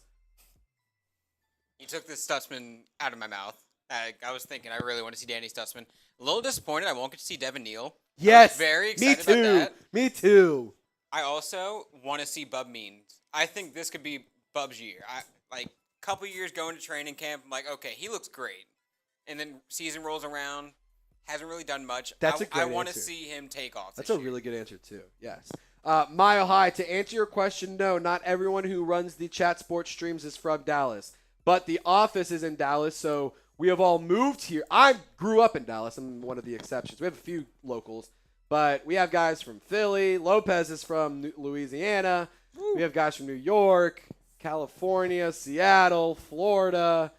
You took this Stutsman out of my mouth. I was thinking I really want to see Danny Stutsman. A little disappointed I won't get to see Devin Neal. Yes, very excited me too. about that. Me too. I also want to see Bub Means. I think this could be Bub's year. A couple years going to training camp, I'm like, okay, he looks great. And then season rolls around, hasn't really done much. That's a great I want to answer. see him take off. That's a really good answer too. Yes. Mile High, to answer your question, no, not everyone who runs the chat sports streams is from Dallas. But the office is in Dallas, so we have all moved here. I grew up in Dallas. I'm one of the exceptions. We have a few locals, but we have guys from Philly. Lopez is from Louisiana. Woo. We have guys from New York, California, Seattle, Florida.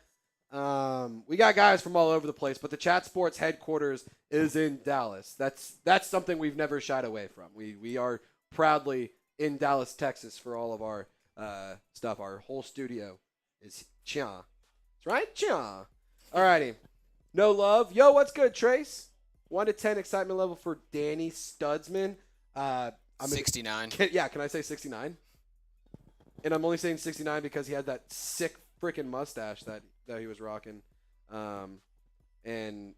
We got guys from all over the place, but the chat sports headquarters is in Dallas. That's something we've never shied away from. We are proudly in Dallas, Texas for all of our stuff. Our whole studio is Chia. That's right, Chia. Alrighty. No love. Yo, what's good, Trace? 1 to 10 excitement level for Danny Stutsman. 69. Can I say 69? And I'm only saying 69 because he had that sick freaking mustache that he was rocking. And,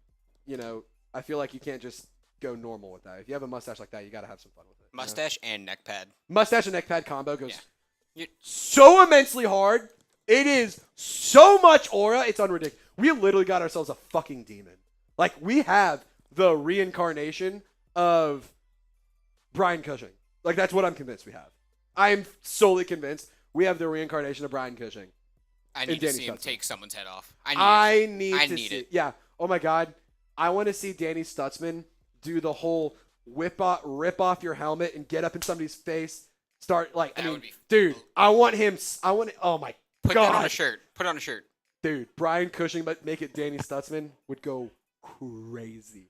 you know, I feel like you can't just go normal with that. If you have a mustache like that, you got to have some fun with it. Mustache and neck pad. Mustache and neck pad combo goes so immensely hard. It is so much aura. It's unridiculous. We literally got ourselves a fucking demon. Like, we have the reincarnation of Brian Cushing. Like, that's what I'm convinced we have. I'm solely convinced we have the reincarnation of Brian Cushing. I need to see him take someone's head off. I need to see it. Yeah. Oh, my God. I want to see Danny Stutsman do the whole rip off your helmet and get up in somebody's face. Start, like, dude, oh my Put God. that on a shirt. Put it on a shirt. Dude, Brian Cushing, but make it Danny Stutsman would go crazy.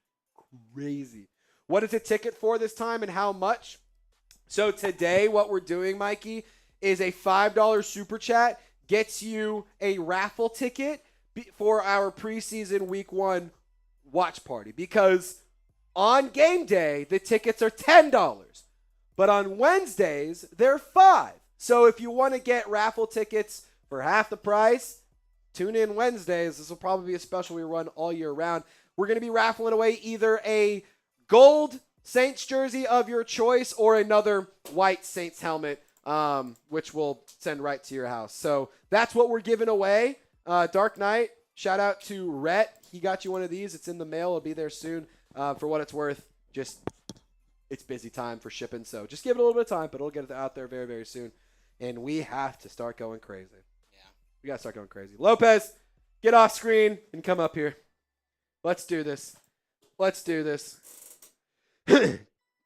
Crazy. What is a ticket for this time and how much? So today what we're doing, Mikey, is a $5 super chat gets you a raffle ticket for our preseason week 1 watch party. Because on game day, the tickets are $10. But on Wednesdays, they're $5. So if you want to get raffle tickets for half the price, tune in Wednesdays. This will probably be a special we run all year round. We're going to be raffling away either a gold Saints jersey of your choice or another white Saints helmet, which we'll send right to your house. So that's what we're giving away. Dark Knight, shout out to Rhett. He got you one of these. It's in the mail. It'll be there soon. For what it's worth, it's busy time for shipping. So just give it a little bit of time, but it'll get it out there very, very soon. And we have to start going crazy. We got to start going crazy. Lopez, get off screen and come up here. Let's do this. And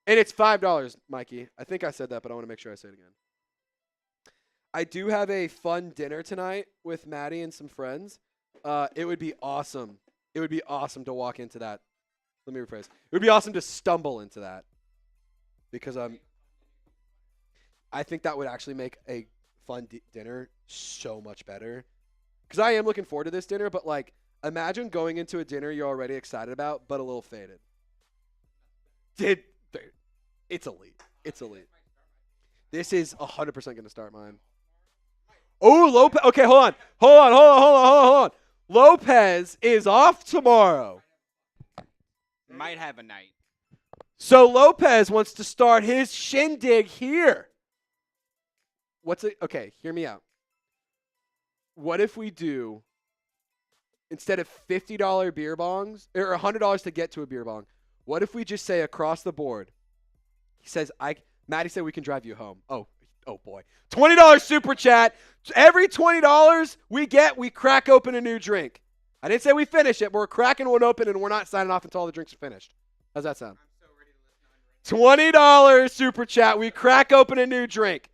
it's $5, Mikey. I think I said that, but I want to make sure I say it again. I do have a fun dinner tonight with Maddie and some friends. It would be awesome. It would be awesome to walk into that. Let me rephrase. It would be awesome to stumble into that. Because I think that would actually make a fun dinner so much better. Because I am looking forward to this dinner, but like, imagine going into a dinner you're already excited about, but a little faded. It's elite. It's elite. This is 100% going to start mine. Oh, Lopez. Okay, hold on. Lopez is off tomorrow. Might have a night. So Lopez wants to start his shindig here. Okay, hear me out. What if we do, instead of $50 beer bongs, or $100 to get to a beer bong, what if we just say across the board, he says, Maddie said we can drive you home. Oh boy. $20 super chat. Every $20 we get, we crack open a new drink. I didn't say we finish it, but we're cracking one open and we're not signing off until all the drinks are finished. How's that sound? I'm so ready to listen. $20 super chat. We crack open a new drink.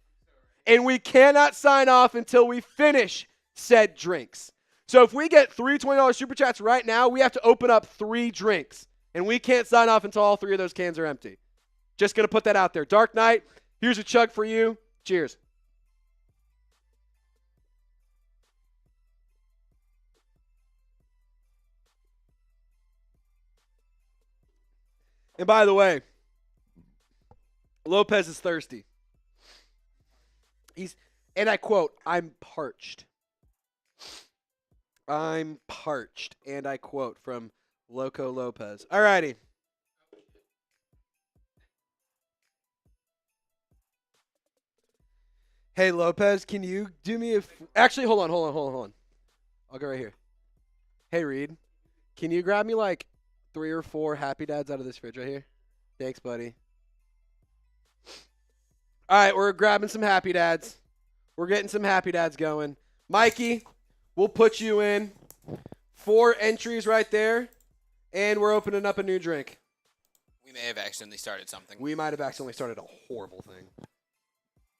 And we cannot sign off until we finish said drinks. So if we get three $20 super chats right now, we have to open up 3 drinks. And we can't sign off until all 3 of those cans are empty. Just going to put that out there. Dark Knight, here's a chug for you. Cheers. And by the way, Lopez is thirsty. And I quote, I'm parched. I'm parched. And I quote from Loco Lopez. All righty. Hey, Lopez, can you do me a... Actually, hold on. I'll go right here. Hey, Reed, can you grab me like 3 or 4 Happy Dads out of this fridge right here? Thanks, buddy. All right, we're grabbing some Happy Dads. We're getting some Happy Dads going. Mikey, we'll put you in. 4 entries right there, and we're opening up a new drink. We may have accidentally started something. We might have accidentally started a horrible thing.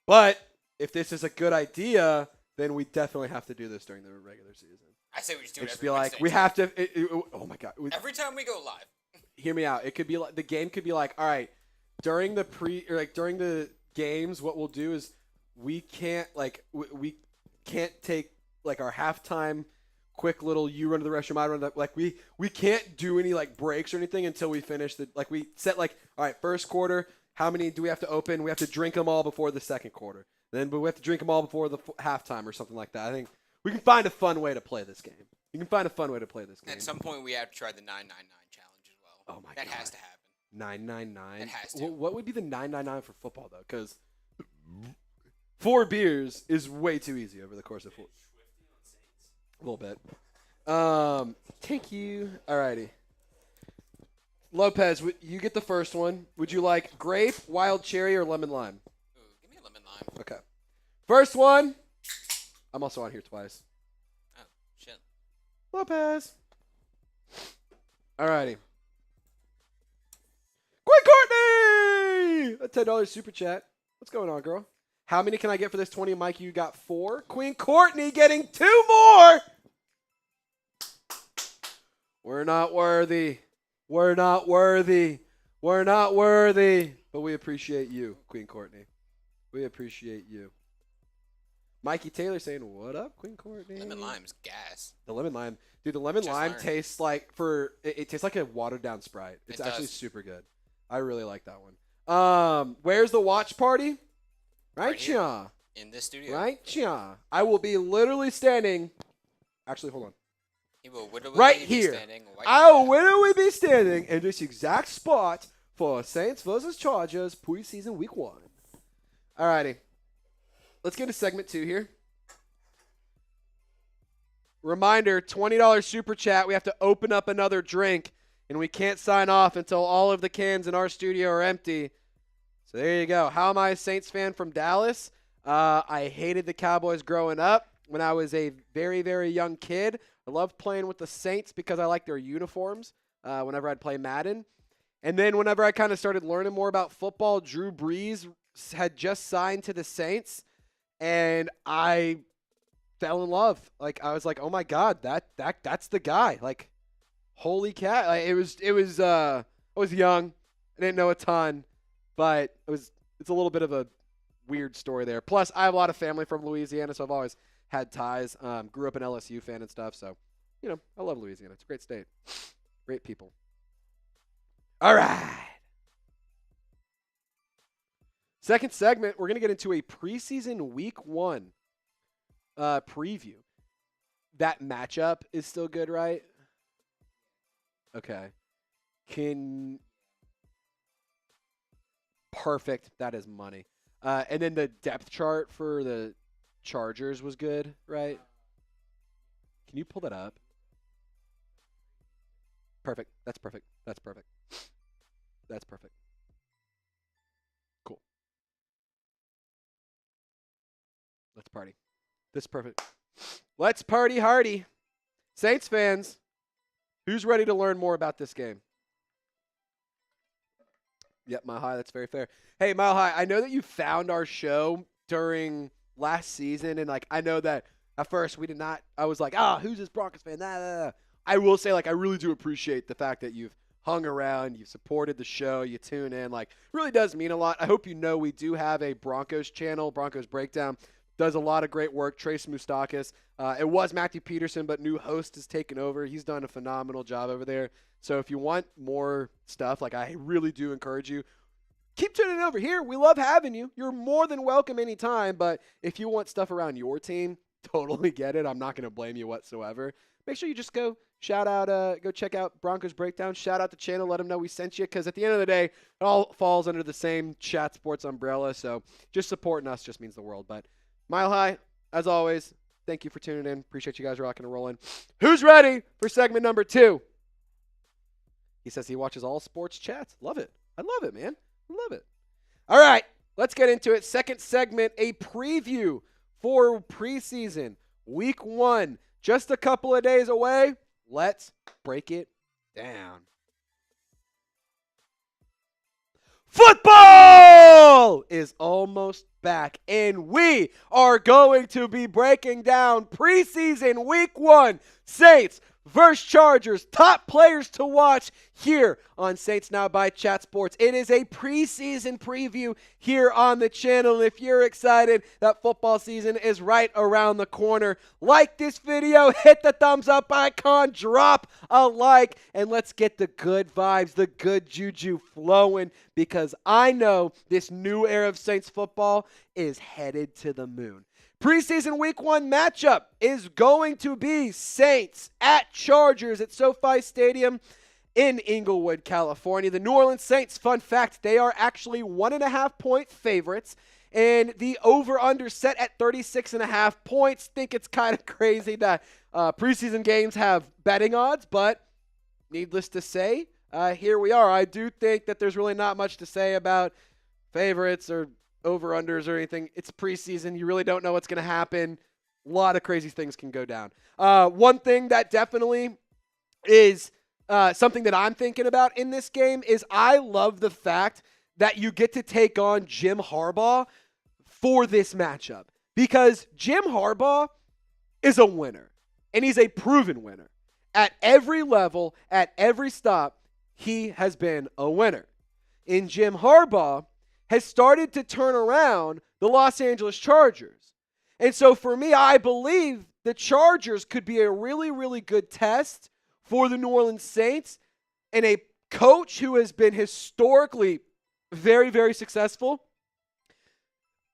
But if this is a good idea, then we definitely have to do this during the regular season. I say we just do it Just every be like, Wednesday, we too. have to. Oh my God! Every time we go live. Hear me out. It could be like the game could be like, all right, during the during the games, what we'll do is we can't we can't take like our halftime quick little you run to the restroom, I run to the, like we can't do any like breaks or anything until we finish the like we set like all right, first quarter. How many do we have to open? We have to drink them all before the second quarter. But we have to drink them all before the halftime or something like that. I think we can find a fun way to play this game. You can find a fun way to play this game. At some point, we have to try the 999 challenge as well. Oh my God. That has to happen. 999. It has to. What would be the 999 for football though? Because 4 beers is way too easy over the course of 4. A little bit. Thank you. Alrighty. Lopez, you get the first one. Would you like grape, wild cherry, or lemon lime? Ooh, give me a lemon lime. Okay. First one. I'm also on here twice. Oh, shit. Lopez. Alrighty. Queen Courtney! A $10 super chat. What's going on, girl? How many can I get for this 20? Mike, you got 4. Queen Courtney getting 2 more. We're not worthy. We're not worthy. We're not worthy. But we appreciate you, Queen Courtney. We appreciate you. Mikey Taylor saying, what up, Queen Courtney? Lemon lime's gas. The lemon lime. Dude, the lemon Just lime learned. tastes like it tastes like a watered down Sprite. It's It actually does. super good. I really like that one. Where's the watch party? Right, Right here. chia. In this studio. Right, chia. I will be literally standing. Actually, hold on. He will Right be here. standing right I will there. literally be standing in this exact spot for Saints versus Chargers preseason week 1. Alrighty. Let's get to segment 2 here. Reminder, $20 super chat. We have to open up another drink, and we can't sign off until all of the cans in our studio are empty. So there you go. How am I a Saints fan from Dallas? I hated the Cowboys growing up when I was a very, very young kid. I loved playing with the Saints because I liked their uniforms whenever I'd play Madden. And then whenever I kind of started learning more about football, Drew Brees had just signed to the Saints, and I fell in love. Like I was like, oh my God, that's the guy. Like, holy cat! Like, I was young, I didn't know a ton, but it's a little bit of a weird story there. Plus, I have a lot of family from Louisiana, so I've always had ties. Grew up an LSU fan and stuff, so I love Louisiana. It's a great state, great people. All right. Second segment, we're going to get into a preseason week 1 preview. That matchup is still good, right? Okay. Perfect. That is money. And then the depth chart for the Chargers was good, right? Can you pull that up? Perfect. That's perfect. That's perfect. That's perfect. Cool. Let's party. This is perfect. Let's party hardy. Saints fans, who's ready to learn more about this game? Yep, Mile High, that's very fair. Hey, Mile High, I know that you found our show during last season, and, like, I know that at first we did not – I was like, who's this Broncos fan? I will say, like, I really do appreciate the fact that you've hung around, you've supported the show, you tune in. Like, really does mean a lot. I hope you know we do have a Broncos channel, Broncos Breakdown. Does a lot of great work. Trace Moustakis. It was Matthew Peterson, but new host has taken over. He's done a phenomenal job over there. So if you want more stuff, like, I really do encourage you, keep tuning over here. We love having you. You're more than welcome anytime. But if you want stuff around your team, totally get it. I'm not going to blame you whatsoever. Make sure you just go go check out Broncos Breakdown. Shout out the channel. Let them know we sent you, because at the end of the day, it all falls under the same Chat Sports umbrella. So just supporting us just means the world. But Mile High, as always, thank you for tuning in. Appreciate you guys rocking and rolling. Who's ready for segment number 2? He says he watches all sports chats. Love it. I love it, man. I love it. All right, let's get into it. Second segment, a preview for preseason week 1. Just a couple of days away. Let's break it down. Football is almost back, and we are going to be breaking down preseason week 1, Saints versus Chargers, top players to watch here on Saints Now by Chat Sports. It is a preseason preview here on the channel, and if you're excited that football season is right around the corner, like this video, hit the thumbs up icon, drop a like, and let's get the good vibes, the good juju flowing, because I know this new era of Saints football is headed to the moon. Preseason week 1 matchup is going to be Saints at Chargers at SoFi Stadium in Inglewood, California. The New Orleans Saints, fun fact, they are actually 1.5-point favorites, and the over-under set at 36.5 points. Think it's kind of crazy that preseason games have betting odds, but needless to say, here we are. I do think that there's really not much to say about favorites or over-unders or anything. It's preseason. You really don't know what's going to happen. A lot of crazy things can go down. One thing that definitely is something that I'm thinking about in this game is I love the fact that you get to take on Jim Harbaugh for this matchup, because Jim Harbaugh is a winner, and he's a proven winner. At every level, at every stop, he has been a winner. And Jim Harbaugh has started to turn around the Los Angeles Chargers. And so for me, I believe the Chargers could be a really, really good test for the New Orleans Saints, and a coach who has been historically very, very successful,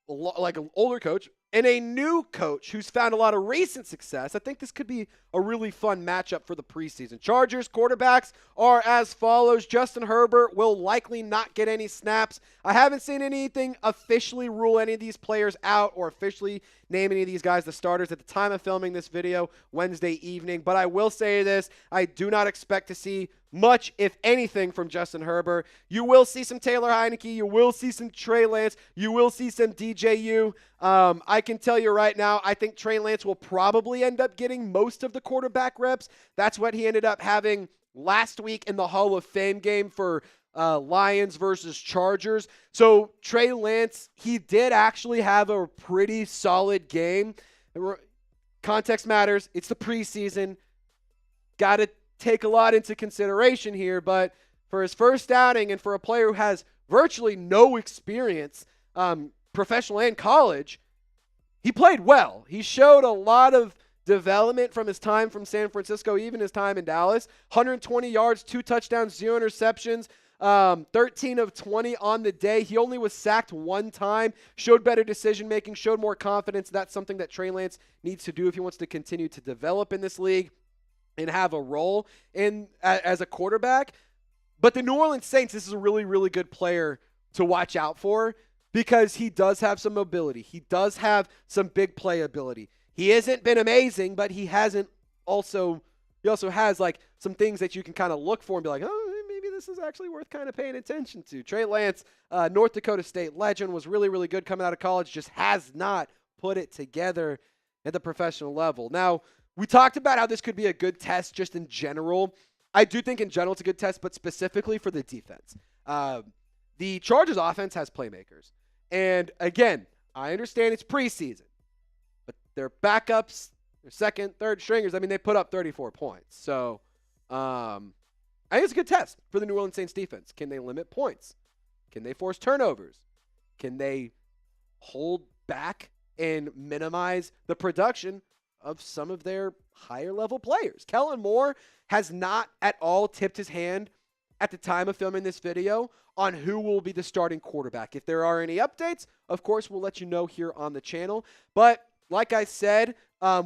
like an older coach, and a new coach who's found a lot of recent success. I think this could be a really fun matchup for the preseason. Chargers quarterbacks are as follows. Justin Herbert will likely not get any snaps. I haven't seen anything officially rule any of these players out or officially name any of these guys the starters at the time of filming this video Wednesday evening. But I will say this, I do not expect to see much, if anything, from Justin Herbert. You will see some Taylor Heineke. You will see some Trey Lance. You will see some DJU. I can tell you right now, I think Trey Lance will probably end up getting most of the quarterback reps. That's what he ended up having last week in the Hall of Fame game for Lions versus Chargers. So Trey Lance, he did actually have a pretty solid game. Context matters. It's the preseason. Got to take a lot into consideration here, but for his first outing and for a player who has virtually no experience, professional and college, he played well. He showed a lot of development from his time from San Francisco, even his time in Dallas. 120 yards, 2 touchdowns, 0 interceptions. 13 of 20 on the day. He only was sacked one time, showed better decision-making, showed more confidence. That's something that Trey Lance needs to do if he wants to continue to develop in this league and have a role as a quarterback. But the New Orleans Saints, this is a really, really good player to watch out for because he does have some mobility. He does have some big play ability. He hasn't been amazing, but he also has like some things that you can kind of look for and be like, oh, maybe this is actually worth kind of paying attention to. Trey Lance, North Dakota State legend, was really, really good coming out of college, just has not put it together at the professional level. Now, we talked about how this could be a good test just in general. I do think in general it's a good test, but specifically for the defense. The Chargers offense has playmakers. And again, I understand it's preseason, but their backups, their second, third stringers, I mean, they put up 34 points. So I think it's a good test for the New Orleans Saints defense. Can they limit points? Can they force turnovers? Can they hold back and minimize the production of some of their higher level players? Kellen Moore has not at all tipped his hand at the time of filming this video on who will be the starting quarterback. If there are any updates, of course, we'll let you know here on the channel. But like I said,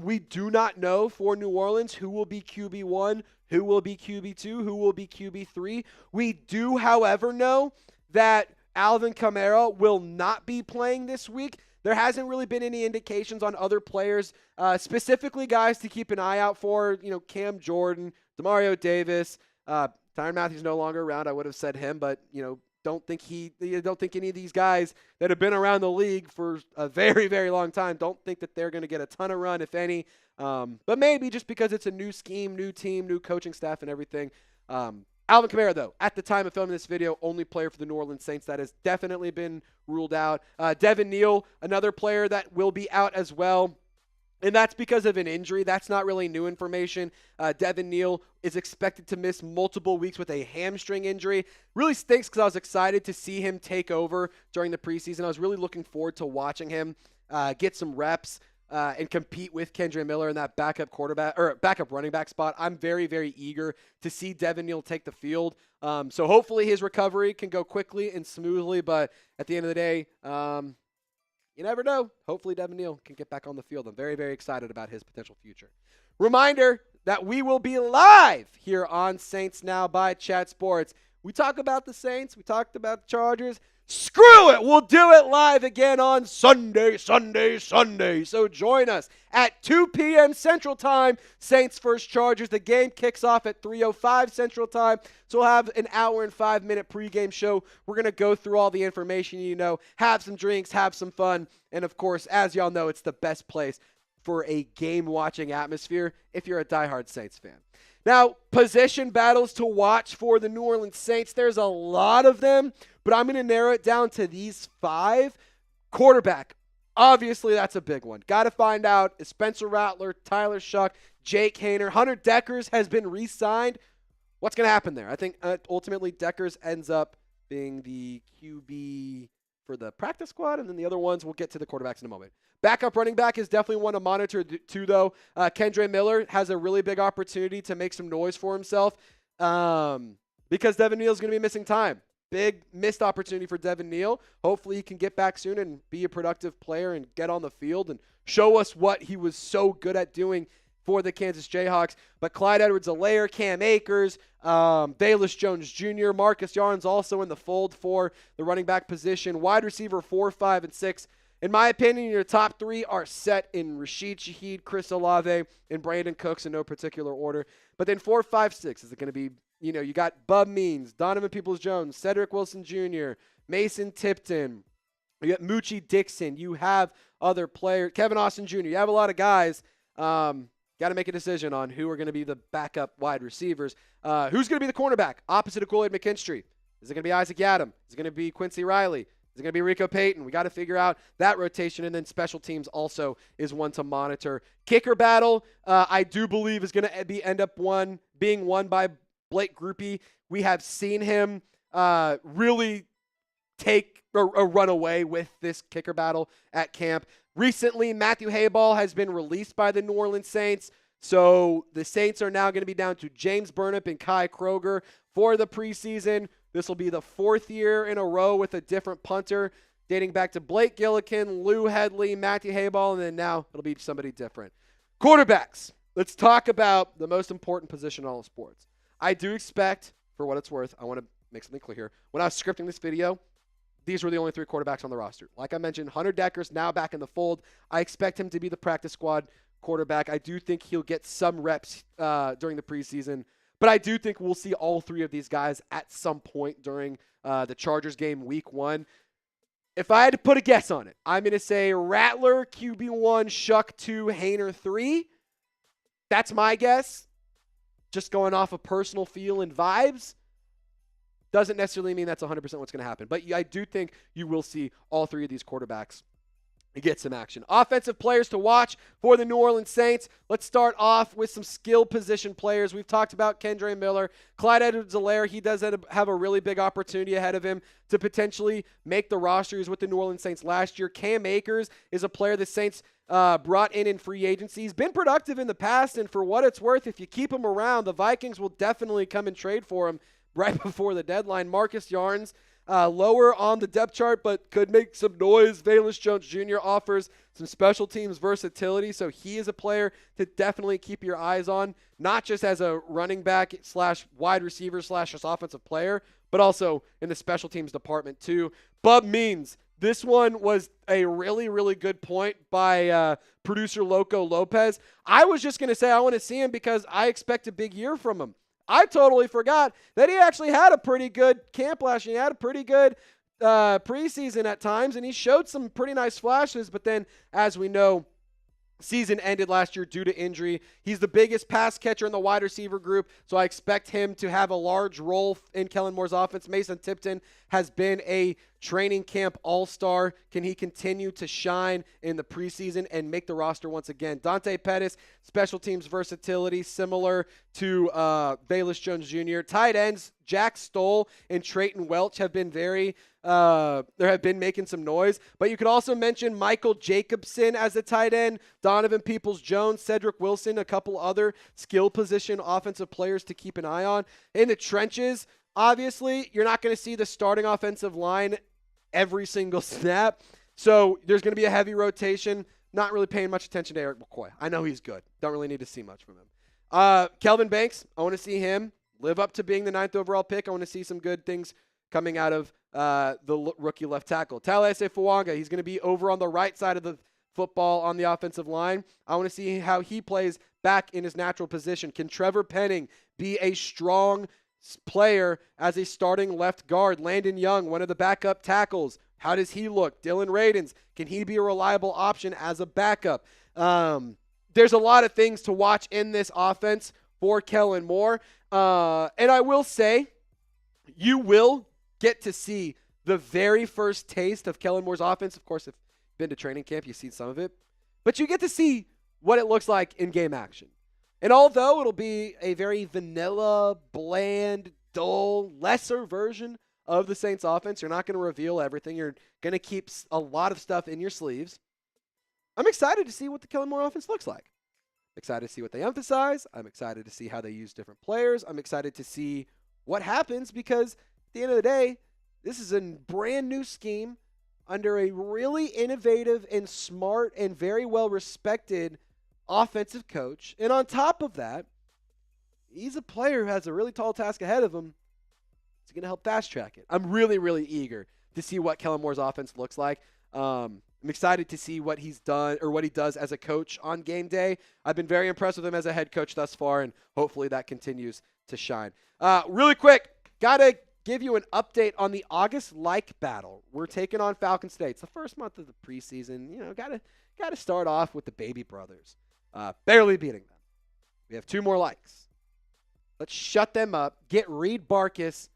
we do not know for New Orleans who will be QB1, who will be QB2, who will be QB3. We do, however, know that Alvin Kamara will not be playing this week. There hasn't really been any indications on other players, specifically guys to keep an eye out for. Cam Jordan, Demario Davis, Tyrann Mathieu's no longer around. I would have said him, but don't think any of these guys that have been around the league for a very, very long time, don't think that they're going to get a ton of run, if any. But maybe just because it's a new scheme, new team, new coaching staff, and everything. Alvin Kamara, though, at the time of filming this video, only player for the New Orleans Saints. That has definitely been ruled out. Devin Neal, another player that will be out as well. And that's because of an injury. That's not really new information. Devin Neal is expected to miss multiple weeks with a hamstring injury. Really stinks because I was excited to see him take over during the preseason. I was really looking forward to watching him get some reps and compete with Kendre Miller in that backup running back spot. I'm very, very eager to see Devin Neal take the field. So hopefully his recovery can go quickly and smoothly. But at the end of the day, you never know. Hopefully Devin Neal can get back on the field. I'm very, very excited about his potential future. Reminder that we will be live here on Saints Now by Chat Sports. We talk about the Saints. We talked about the Chargers. Screw it. We'll do it live again on Sunday. So join us at 2 p.m. Central Time. Saints versus Chargers. The game kicks off at 3:05 Central Time. So we'll have an hour and 5-minute pregame show. We're going to go through all the information have some drinks, have some fun. And, of course, as y'all know, it's the best place for a game-watching atmosphere if you're a diehard Saints fan. Now, position battles to watch for the New Orleans Saints. There's a lot of them, but I'm going to narrow it down to these 5. Quarterback, obviously that's a big one. Got to find out is Spencer Rattler, Tyler Shuck, Jake Haener. Hunter Deckers has been re-signed. What's going to happen there? I think ultimately Deckers ends up being the QB for the practice squad, and then the other ones, we'll get to the quarterbacks in a moment. Backup running back is definitely one to monitor too, though. Kendre Miller has a really big opportunity to make some noise for himself because Devin Neal is going to be missing time. Big missed opportunity for Devin Neal. Hopefully he can get back soon and be a productive player and get on the field and show us what he was so good at doing for the Kansas Jayhawks. But Clyde Edwards-Helaire, Cam Akers, Bayless Jones Jr., Marcus Yarns also in the fold for the running back position. Wide receiver 4, 5, and 6. In my opinion, your top 3 are set in Rashid Shaheed, Chris Olave, and Brandon Cooks in no particular order. But then 4, 5, 6 is it going to be, you got Bub Means, Donovan Peoples-Jones, Cedric Wilson Jr., Mason Tipton. You got Moochie Dixon. You have other players, Kevin Austin Jr. You have a lot of guys. Got to make a decision on who are going to be the backup wide receivers. Who's going to be the cornerback opposite of Kool-Aid McKinstry? Is it going to be Isaac Yiadom? Is it going to be Quincy Riley? Is it going to be Rico Payton? We got to figure out that rotation. And then special teams also is one to monitor. Kicker battle, I do believe is going to end up being won by Blake Grupe. We have seen him really take a run away with this kicker battle at camp. Recently, Matthew Hayball has been released by the New Orleans Saints. So the Saints are now going to be down to James Burnip and Kai Kroger for the preseason. This will be the 4th year in a row with a different punter, dating back to Blake Gillikin, Lou Headley, Matthew Hayball, and then now it'll be somebody different. Quarterbacks. Let's talk about the most important position in all of sports. I do expect, for what it's worth, I want to make something clear here. When I was scripting this video, these were the only 3 quarterbacks on the roster. Like I mentioned, Hunter Decker's now back in the fold. I expect him to be the practice squad quarterback. I do think he'll get some reps during the preseason, but I do think we'll see all 3 of these guys at some point during the Chargers game week 1. If I had to put a guess on it, I'm going to say Rattler, QB1, Shuck 2, Hainer 3. That's my guess. Just going off of personal feel and vibes. Doesn't necessarily mean that's 100% what's going to happen. But I do think you will see all 3 of these quarterbacks get some action. Offensive players to watch for the New Orleans Saints. Let's start off with some skill position players. We've talked about Kendre Miller. Clyde Edwards-Helaire, he does have a really big opportunity ahead of him to potentially make the rosters with the New Orleans Saints last year. Cam Akers is a player the Saints brought in free agency. He's been productive in the past, and for what it's worth, if you keep him around, the Vikings will definitely come and trade for him right before the deadline. Marcus Yarns, lower on the depth chart, but could make some noise. Valus Jones Jr. offers some special teams versatility, so he is a player to definitely keep your eyes on, not just as a running back / wide receiver / just offensive player, but also in the special teams department too. Bub Means, this one was a really, really good point by producer Loco Lopez. I was just going to say I want to see him because I expect a big year from him. I totally forgot that he actually had a pretty good camp last year. He had a pretty good preseason at times, and he showed some pretty nice flashes. But then, as we know, season ended last year due to injury. He's the biggest pass catcher in the wide receiver group, so I expect him to have a large role in Kellen Moore's offense. Mason Tipton has been a training camp all-star. Can he continue to shine in the preseason and make the roster once again? Dante Pettis, special teams versatility, similar to Valus Jones Jr. Tight ends, Jack Stoll and Trayton Welch have been making some noise. But you could also mention Michael Jacobson as a tight end, Donovan Peoples-Jones, Cedric Wilson, a couple other skill position offensive players to keep an eye on. In the trenches, obviously, you're not going to see the starting offensive line every single snap. So there's going to be a heavy rotation. Not really paying much attention to Eric McCoy. I know he's good. Don't really need to see much from him. Kelvin Banks, I want to see him live up to being the 9th overall pick. I want to see some good things coming out of the rookie left tackle. Talese Fuanga, he's going to be over on the right side of the football on the offensive line. I want to see how he plays back in his natural position. Can Trevor Penning be a strong player as a starting left guard? Landon Young, one of the backup tackles, how does he look? Dylan Radins, can he be a reliable option as a backup? There's a lot of things to watch in this offense for Kellen Moore. And I will say, you will get to see the very first taste of Kellen Moore's offense. Of course, if you've been to training camp, you've seen some of it. But you get to see what it looks like in game action. And although it'll be a very vanilla, bland, dull, lesser version of the Saints offense, you're not going to reveal everything. You're going to keep a lot of stuff in your sleeves. I'm excited to see what the Kellen Moore offense looks like. Excited to see what they emphasize. I'm excited to see how they use different players. I'm excited to see what happens because at the end of the day, this is a brand new scheme under a really innovative and smart and very well respected offensive coach. And on top of that, he's a player who has a really tall task ahead of him. He's going to help fast track it. I'm really, really eager to see what Kellen Moore's offense looks like. I'm excited to see what he's done or what he does as a coach on game day. I've been very impressed with him as a head coach thus far, and hopefully that continues to shine. Really quick, got to give you an update on the August like battle. We're taking on Falcon State. It's the first month of the preseason. You know, got to start off with the baby brothers. Barely beating them. We have 2 more likes. Let's shut them up. Get Reed Barkus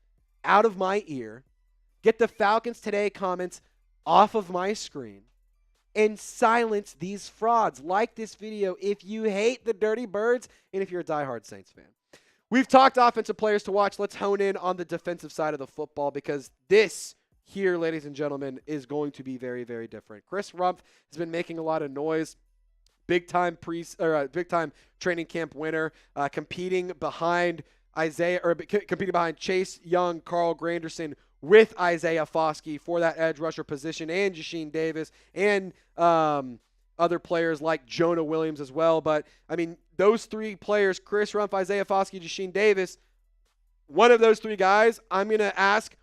out of my ear. Get the Falcons Today comments off of my screen. And silence these frauds. Like this video if you hate the Dirty Birds and if you're a diehard Saints fan. We've talked offensive players to watch. Let's hone in on the defensive side of the football because this here, ladies and gentlemen, is going to be very, very different. Chris Rumph has been making a lot of noise. Big time training camp winner, competing behind competing behind Chase Young, Carl Granderson, with Isaiah Foskey for that edge rusher position, and Jashin Davis, and other players like Jonah Williams as well. But, I mean, those three players, Chris Rumph, Isaiah Foskey, Jashin Davis, one of those three guys, I'm going to ask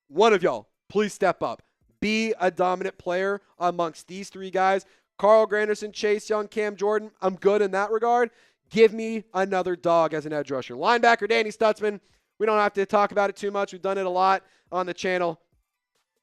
one of y'all, please step up. Be a dominant player amongst these three guys. Carl Granderson, Chase Young, Cam Jordan, I'm good in that regard. Give me another dog as an edge rusher. Linebacker, Danny Stutsman, we don't have to talk about it too much. We've done it a lot on the channel.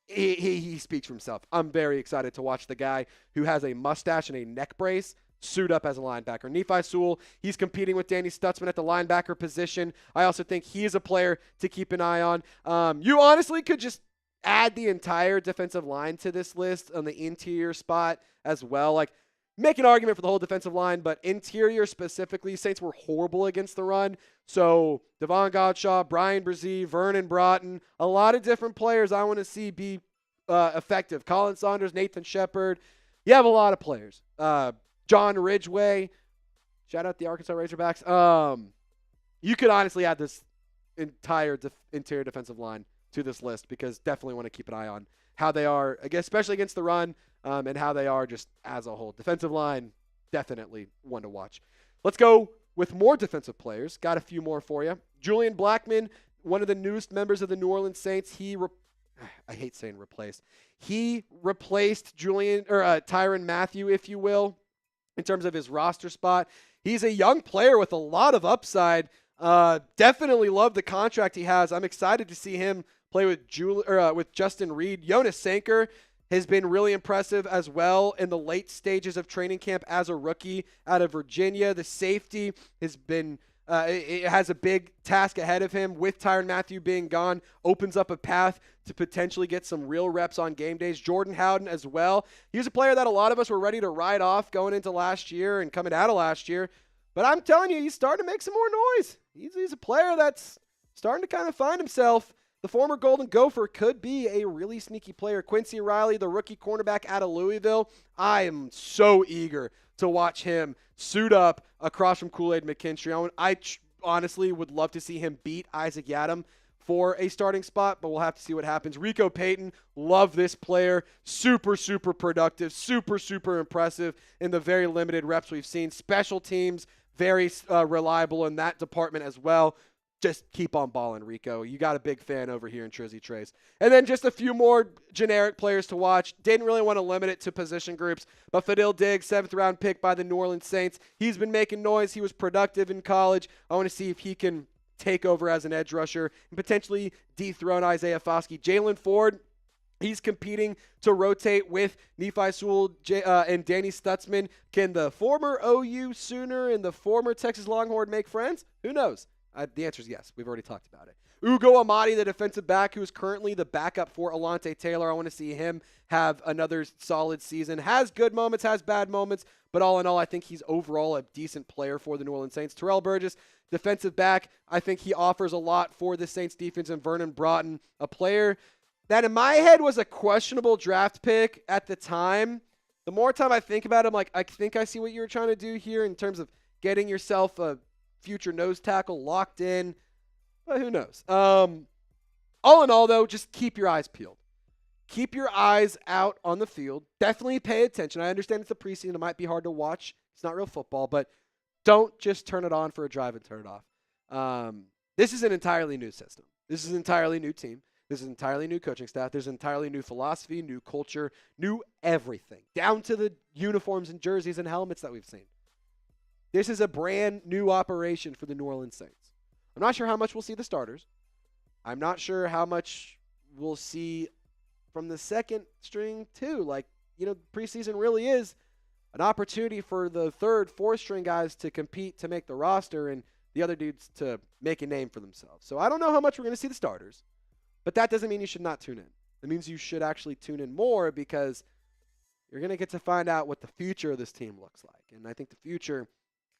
He speaks for himself. I'm very excited to watch the guy who has a mustache and a neck brace suit up as a linebacker. Nephi Sewell, he's competing with Danny Stutsman at the linebacker position. I also think he is a player to keep an eye on. You honestly could just add the entire defensive line to this list on the interior spot as well. Like, make an argument for the whole defensive line, but interior specifically, Saints were horrible against the run. So Devon Godshaw, Brian Brzee, Vernon Broughton, a lot of different players I want to see be effective. Colin Saunders, Nathan Shepard. You have a lot of players. John Ridgeway. Shout out the Arkansas Razorbacks. You could honestly add this entire interior defensive line to this list because definitely want to keep an eye on how they are, especially against the run, and how they are just as a whole. Defensive line, definitely one to watch. Let's go with more defensive players. Got a few more for you. Julian Blackmon, one of the newest members of the New Orleans Saints. I hate saying replaced. He replaced Tyrann Mathieu, if you will, in terms of his roster spot. He's a young player with a lot of upside. Definitely love the contract he has. I'm excited to see him play with Justin Reed. Jonas Sanker has been really impressive as well in the late stages of training camp as a rookie out of Virginia. The safety has been it has a big task ahead of him with Tyrann Mathieu being gone. Opens up a path to potentially get some real reps on game days. Jordan Howden as well. He was a player that a lot of us were ready to write off going into last year and coming out of last year. But I'm telling you, he's starting to make some more noise. He's a player that's starting to kind of find himself. The former Golden Gopher could be a really sneaky player. Quincy Riley, the rookie cornerback out of Louisville. I am so eager to watch him suit up across from Kool-Aid McKinstry. I honestly would love to see him beat Isaac Yiadom for a starting spot, but we'll have to see what happens. Rico Payton, love this player. Super, super productive. Super, super impressive in the very limited reps we've seen. Special teams, very reliable in that department as well. Just keep on balling, Rico. You got a big fan over here in Trizzy Trace. And then just a few more generic players to watch. Didn't really want to limit it to position groups, but Fadil Diggs, 7th-round pick by the New Orleans Saints. He's been making noise. He was productive in college. I want to see if he can take over as an edge rusher and potentially dethrone Isaiah Foskey. Jalen Ford, he's competing to rotate with Nephi Sewell and Danny Stutsman. Can the former OU Sooner and the former Texas Longhorn make friends? Who knows? The answer is yes. We've already talked about it. Ugo Amadi, the defensive back, who is currently the backup for Alontae Taylor. I want to see him have another solid season. Has good moments, has bad moments, but all in all, I think he's overall a decent player for the New Orleans Saints. Terrell Burgess, defensive back, I think he offers a lot for the Saints defense. And Vernon Broughton, a player that in my head was a questionable draft pick at the time. The more time I think about it, I'm like, I think I see what you were trying to do here in terms of getting yourself a future nose tackle locked in, but who knows? All in all, though, just keep your eyes peeled. Keep your eyes out on the field. Definitely pay attention. I understand it's the preseason. It might be hard to watch. It's not real football, but don't just turn it on for a drive and turn it off. This is an entirely new system. This is an entirely new team. This is an entirely new coaching staff. There's an entirely new philosophy, new culture, new everything, down to the uniforms and jerseys and helmets that we've seen. This is a brand new operation for the New Orleans Saints. I'm not sure how much we'll see the starters. I'm not sure how much we'll see from the second string too. Like, preseason really is an opportunity for the third, fourth string guys to compete to make the roster and the other dudes to make a name for themselves. So I don't know how much we're going to see the starters, but that doesn't mean you should not tune in. It means you should actually tune in more because you're going to get to find out what the future of this team looks like. And I think the future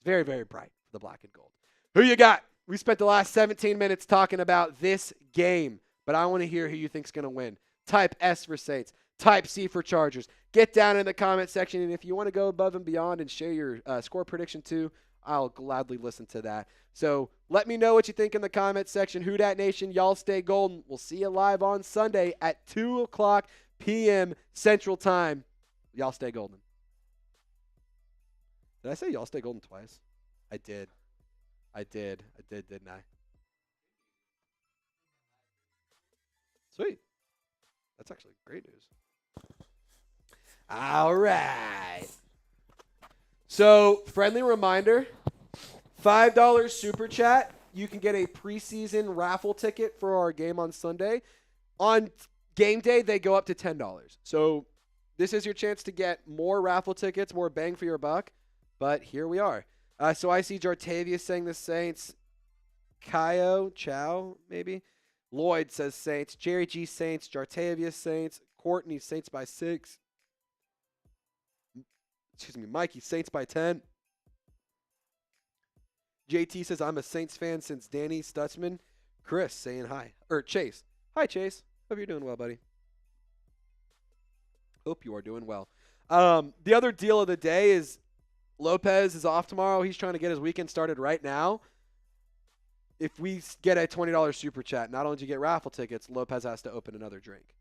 very, very bright for the black and gold. Who you got? We spent the last 17 minutes talking about this game, but I want to hear who you think's going to win. Type S for Saints. Type C for Chargers. Get down in the comment section, and if you want to go above and beyond and share your score prediction too, I'll gladly listen to that. So let me know what you think in the comment section. Who Dat Nation, y'all stay golden. We'll see you live on Sunday at 2 o'clock p.m. Central Time. Y'all stay golden. Did I say y'all stay golden twice? I did, didn't I? Sweet. That's actually great news. All right. So, friendly reminder, $5 super chat. You can get a preseason raffle ticket for our game on Sunday. On game day, they go up to $10. So, this is your chance to get more raffle tickets, more bang for your buck. But here we are. So, I see Jartavius saying the Saints. Chow, maybe. Lloyd says Saints. Jerry G Saints. Jartavius Saints. Courtney Saints by 6. Mikey Saints by 10. JT says I'm a Saints fan since Danny Stutsman. Chris saying hi. Chase. Hi, Chase. Hope you're doing well, buddy. Hope you are doing well. The other deal of the day is Lopez is off tomorrow. He's trying to get his weekend started right now. If we get a $20 super chat, not only do you get raffle tickets, Lopez has to open another drink.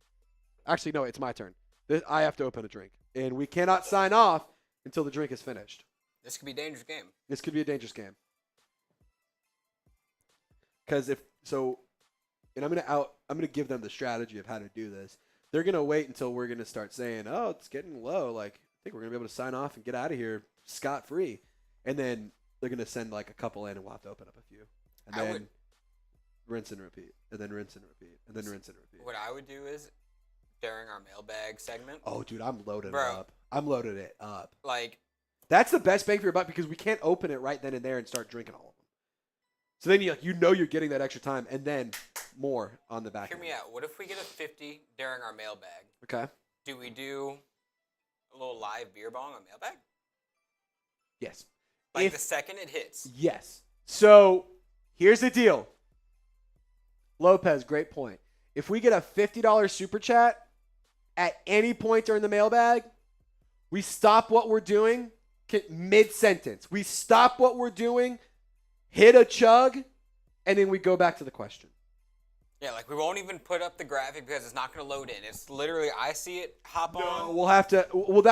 Actually, no, it's my turn. I have to open a drink. And we cannot sign off until the drink is finished. This could be a dangerous game. This could be a dangerous game. Because I'm gonna give them the strategy of how to do this. They're gonna wait until we're gonna start saying, "Oh, it's getting low. Like, I think we're gonna be able to sign off and get out of here scot free," and then they're gonna send like a couple in, and we'll have to open up a few, and then rinse and repeat, and then rinse and repeat, and then rinse and repeat. What I would do is during our mailbag segment. Oh, dude, I'm loaded up. I'm loaded it up. Like, that's the best bang for your buck because we can't open it right then and there and start drinking all of them. So then you're getting that extra time and then more on the back Hear end. me out. What if we get a 50 during our mailbag? Okay. Do we do a little live beer bong on mailbag? Yes. Like the second it hits. Yes. So here's the deal. Lopez, great point. If we get a $50 super chat at any point during the mailbag, we stop what we're doing mid-sentence. We stop what we're doing, hit a chug, and then we go back to the question. Yeah, like we won't even put up the graphic because it's not going to load in. It's literally I see it, hop on. We'll have to. Well,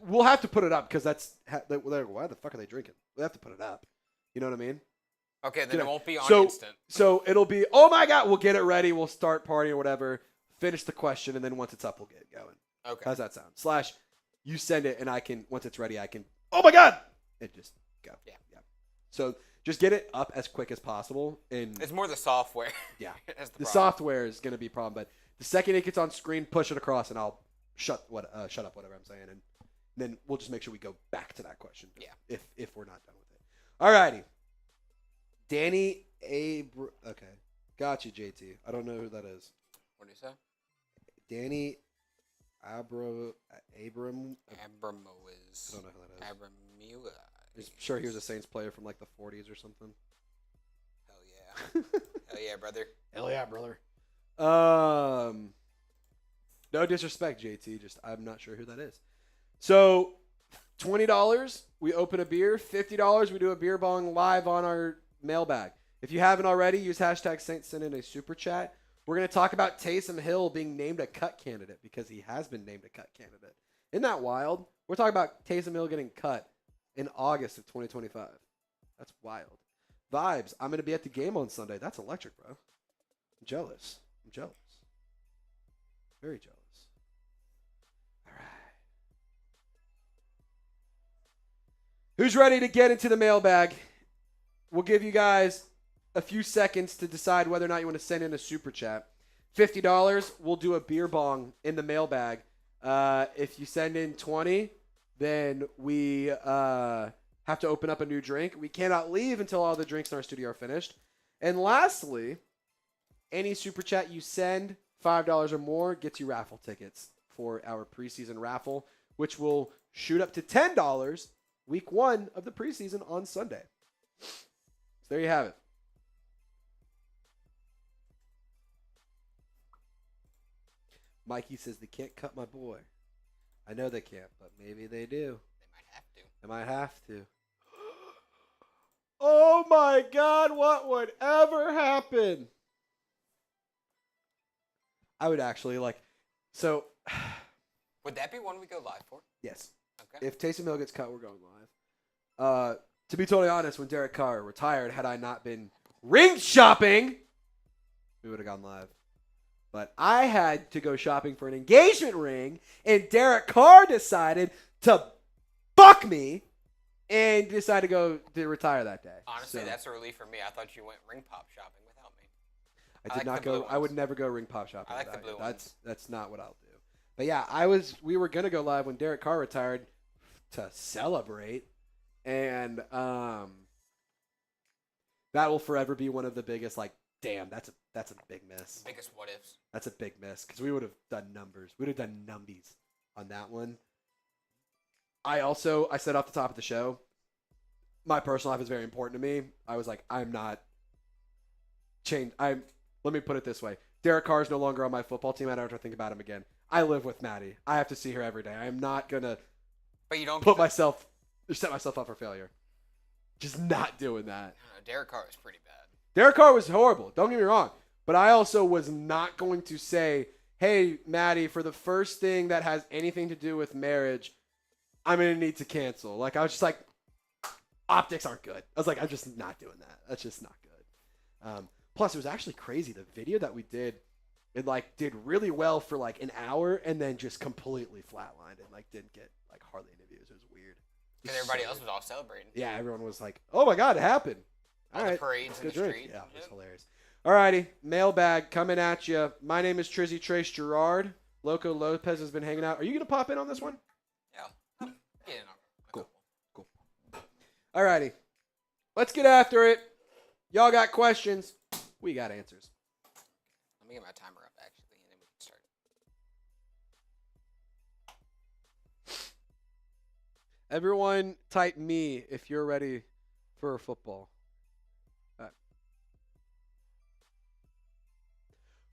we'll have to put it up because why the fuck are they drinking? We have to put it up. You know what I mean? Okay, then it won't be on instant. So it'll be, oh my God, we'll get it ready. We'll start partying or whatever. Finish the question, and then once it's up, we'll get it going. Okay. How's that sound? / you send it, and I can, once it's ready, I can, oh my God, and just go. Yeah. So just get it up as quick as possible. And it's more the software. Yeah. the software is going to be a problem, but the second it gets on screen, push it across, and I'll shut up whatever I'm saying, and then we'll just make sure we go back to that question. Yeah. If we're not done with it. All righty. Danny okay. Got you, JT. I don't know who that is. What do you say? Danny Abramowitz. I don't know who that is. Abramowitz. I'm sure he was a Saints player from like the 40s or something. Hell yeah. Hell yeah, brother. Hell yeah, brother. No disrespect, JT. Just I'm not sure who that is. So $20, we open a beer. $50, we do a beer bong live on our mailbag. If you haven't already, use hashtag Saints send in a super chat. We're going to talk about Taysom Hill being named a cut candidate because he has been named a cut candidate. Isn't that wild? We're talking about Taysom Hill getting cut in August of 2025. That's wild. Vibes. I'm going to be at the game on Sunday. That's electric, bro. I'm jealous. Very jealous. All right. Who's ready to get into the mailbag? We'll give you guys a few seconds to decide whether or not you want to send in a super chat. $50, we'll do a beer bong in the mailbag. If you send in 20, then we have to open up a new drink. We cannot leave until all the drinks in our studio are finished. And lastly, any super chat you send, $5 or more, gets you raffle tickets for our preseason raffle, which will shoot up to $10 week 1 of the preseason on Sunday. So there you have it. Mikey says they can't cut my boy. I know they can't, but maybe they do. They might have to. my God, what would ever happen? I would actually so. Would that be one we go live for? Yes. Okay. If Taysom Hill gets cut, we're going live. To be totally honest, when Derek Carr retired, had I not been ring shopping, we would have gone live. But I had to go shopping for an engagement ring, and Derek Carr decided to fuck me and decided to retire that day. Honestly, that's a relief for me. I thought you went ring pop shopping without me. I did not go. I would never go ring pop shopping. I like the blue ones. That's not what I'll do. But yeah, we were gonna go live when Derek Carr retired to celebrate, and that will forever be one of the biggest. Damn, that's a big miss. Biggest what ifs. That's a big miss because we would have done numbers. We would have done numbies on that one. I said off the top of the show, my personal life is very important to me. I was like, I'm not changed. Let me put it this way. Derek Carr is no longer on my football team. I don't have to think about him again. I live with Maddie. I have to see her every day. I am not gonna set myself up for failure. Just not doing that. Derek Carr is pretty bad. Derek Carr was horrible. Don't get me wrong. But I also was not going to say, hey, Maddie, for the first thing that has anything to do with marriage, I'm going to need to cancel. I was just like, optics aren't good. I was like, I'm just not doing that. That's just not good. Plus, it was actually crazy. The video that we did, it did really well for an hour and then just completely flatlined and didn't get hardly any views. It was weird. Because everybody else was all celebrating. Yeah, everyone was like, oh my God, it happened. All the parades in the street. Yeah, it was hilarious. All righty, mailbag coming at you. My name is Trizzy Trace Girouard. Loco Lopez has been hanging out. Are you going to pop in on this one? Yeah. Cool. All righty. Let's get after it. Y'all got questions. We got answers. Let me get my timer up, actually, and then we can start. Everyone type me if you're ready for football.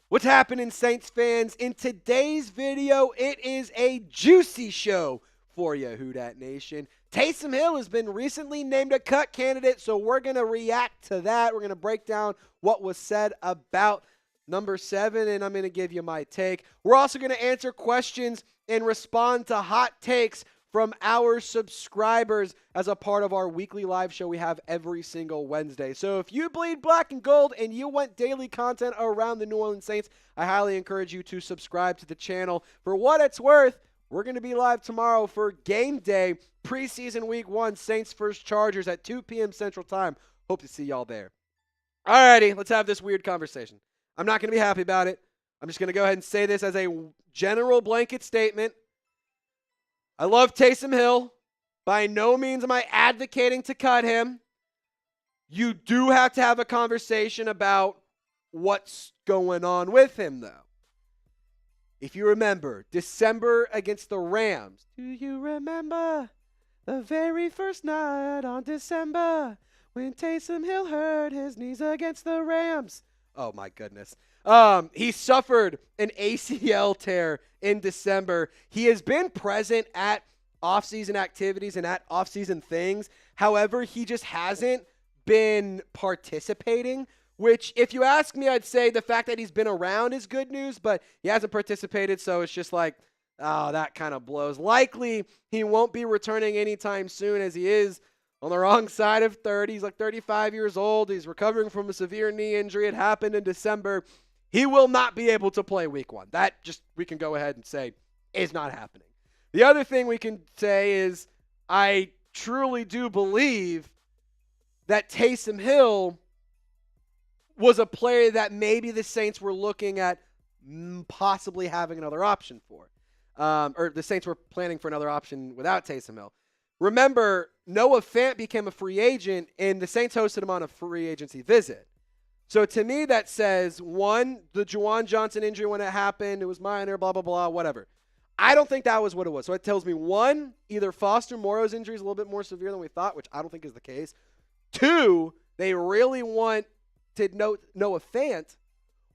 What's happening, Saints fans? In today's video, it is a juicy show for you, Who Dat Nation. Taysom Hill has been recently named a cut candidate, so we're going to react to that. We're going to break down what was said about number 7, and I'm going to give you my take. We're also going to answer questions and respond to hot takes from our subscribers as a part of our weekly live show we have every single Wednesday. So if you bleed black and gold and you want daily content around the New Orleans Saints, I highly encourage you to subscribe to the channel. For what it's worth, we're going to be live tomorrow for game day, preseason week 1, Saints vs. Chargers at 2 p.m. Central Time. Hope to see y'all there. Alrighty, let's have this weird conversation. I'm not going to be happy about it. I'm just going to go ahead and say this as a general blanket statement. I love Taysom Hill. By no means am I advocating to cut him. You do have to have a conversation about what's going on with him, though. If you remember, December against the Rams. Do you remember the very first night on December when Taysom Hill hurt his knees against the Rams? Oh, my goodness. He suffered an ACL tear in December. He has been present at offseason activities and at offseason things. However, he just hasn't been participating, which, if you ask me, I'd say the fact that he's been around is good news, but he hasn't participated, so it's just that kind of blows. Likely, he won't be returning anytime soon as he is on the wrong side of 30. He's 35 years old. He's recovering from a severe knee injury. It happened in December. He will not be able to play week 1. That we can go ahead and say is not happening. The other thing we can say is I truly do believe that Taysom Hill was a player that maybe the Saints were looking at possibly having another option for. Or the Saints were planning for another option without Taysom Hill. Remember, Noah Fant became a free agent, and the Saints hosted him on a free agency visit. So to me, that says, one, the Juwan Johnson injury when it happened, it was minor, blah, blah, blah, whatever. I don't think that was what it was. So it tells me, one, either Foster Moreau's injury is a little bit more severe than we thought, which I don't think is the case. Two, they really want to Noah Fant.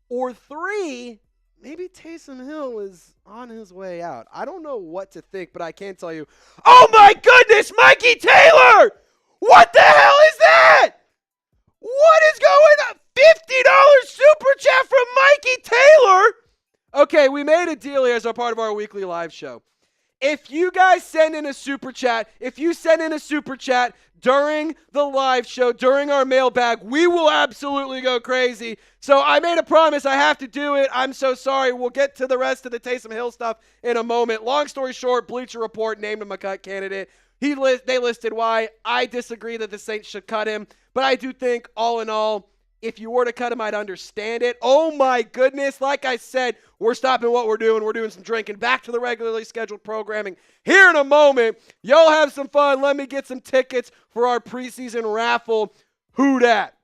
Or three, maybe Taysom Hill is on his way out. I don't know what to think, but I can tell you, oh my goodness, Mikey Taylor! What the hell is that? Hey, we made a deal here as a part of our weekly live show. If you guys send in a super chat, during the live show, during our mailbag, we will absolutely go crazy. So I made a promise. I have to do it. I'm so sorry. We'll get to the rest of the Taysom Hill stuff in a moment. Long story short, Bleacher Report named him a cut candidate. They listed why. I disagree that the Saints should cut him, but I do think, all in all, if you were to cut him, I'd understand it. Oh, my goodness. Like I said, we're stopping what we're doing. We're doing some drinking. Back to the regularly scheduled programming here in a moment. Y'all have some fun. Let me get some tickets for our preseason raffle. Who Dat?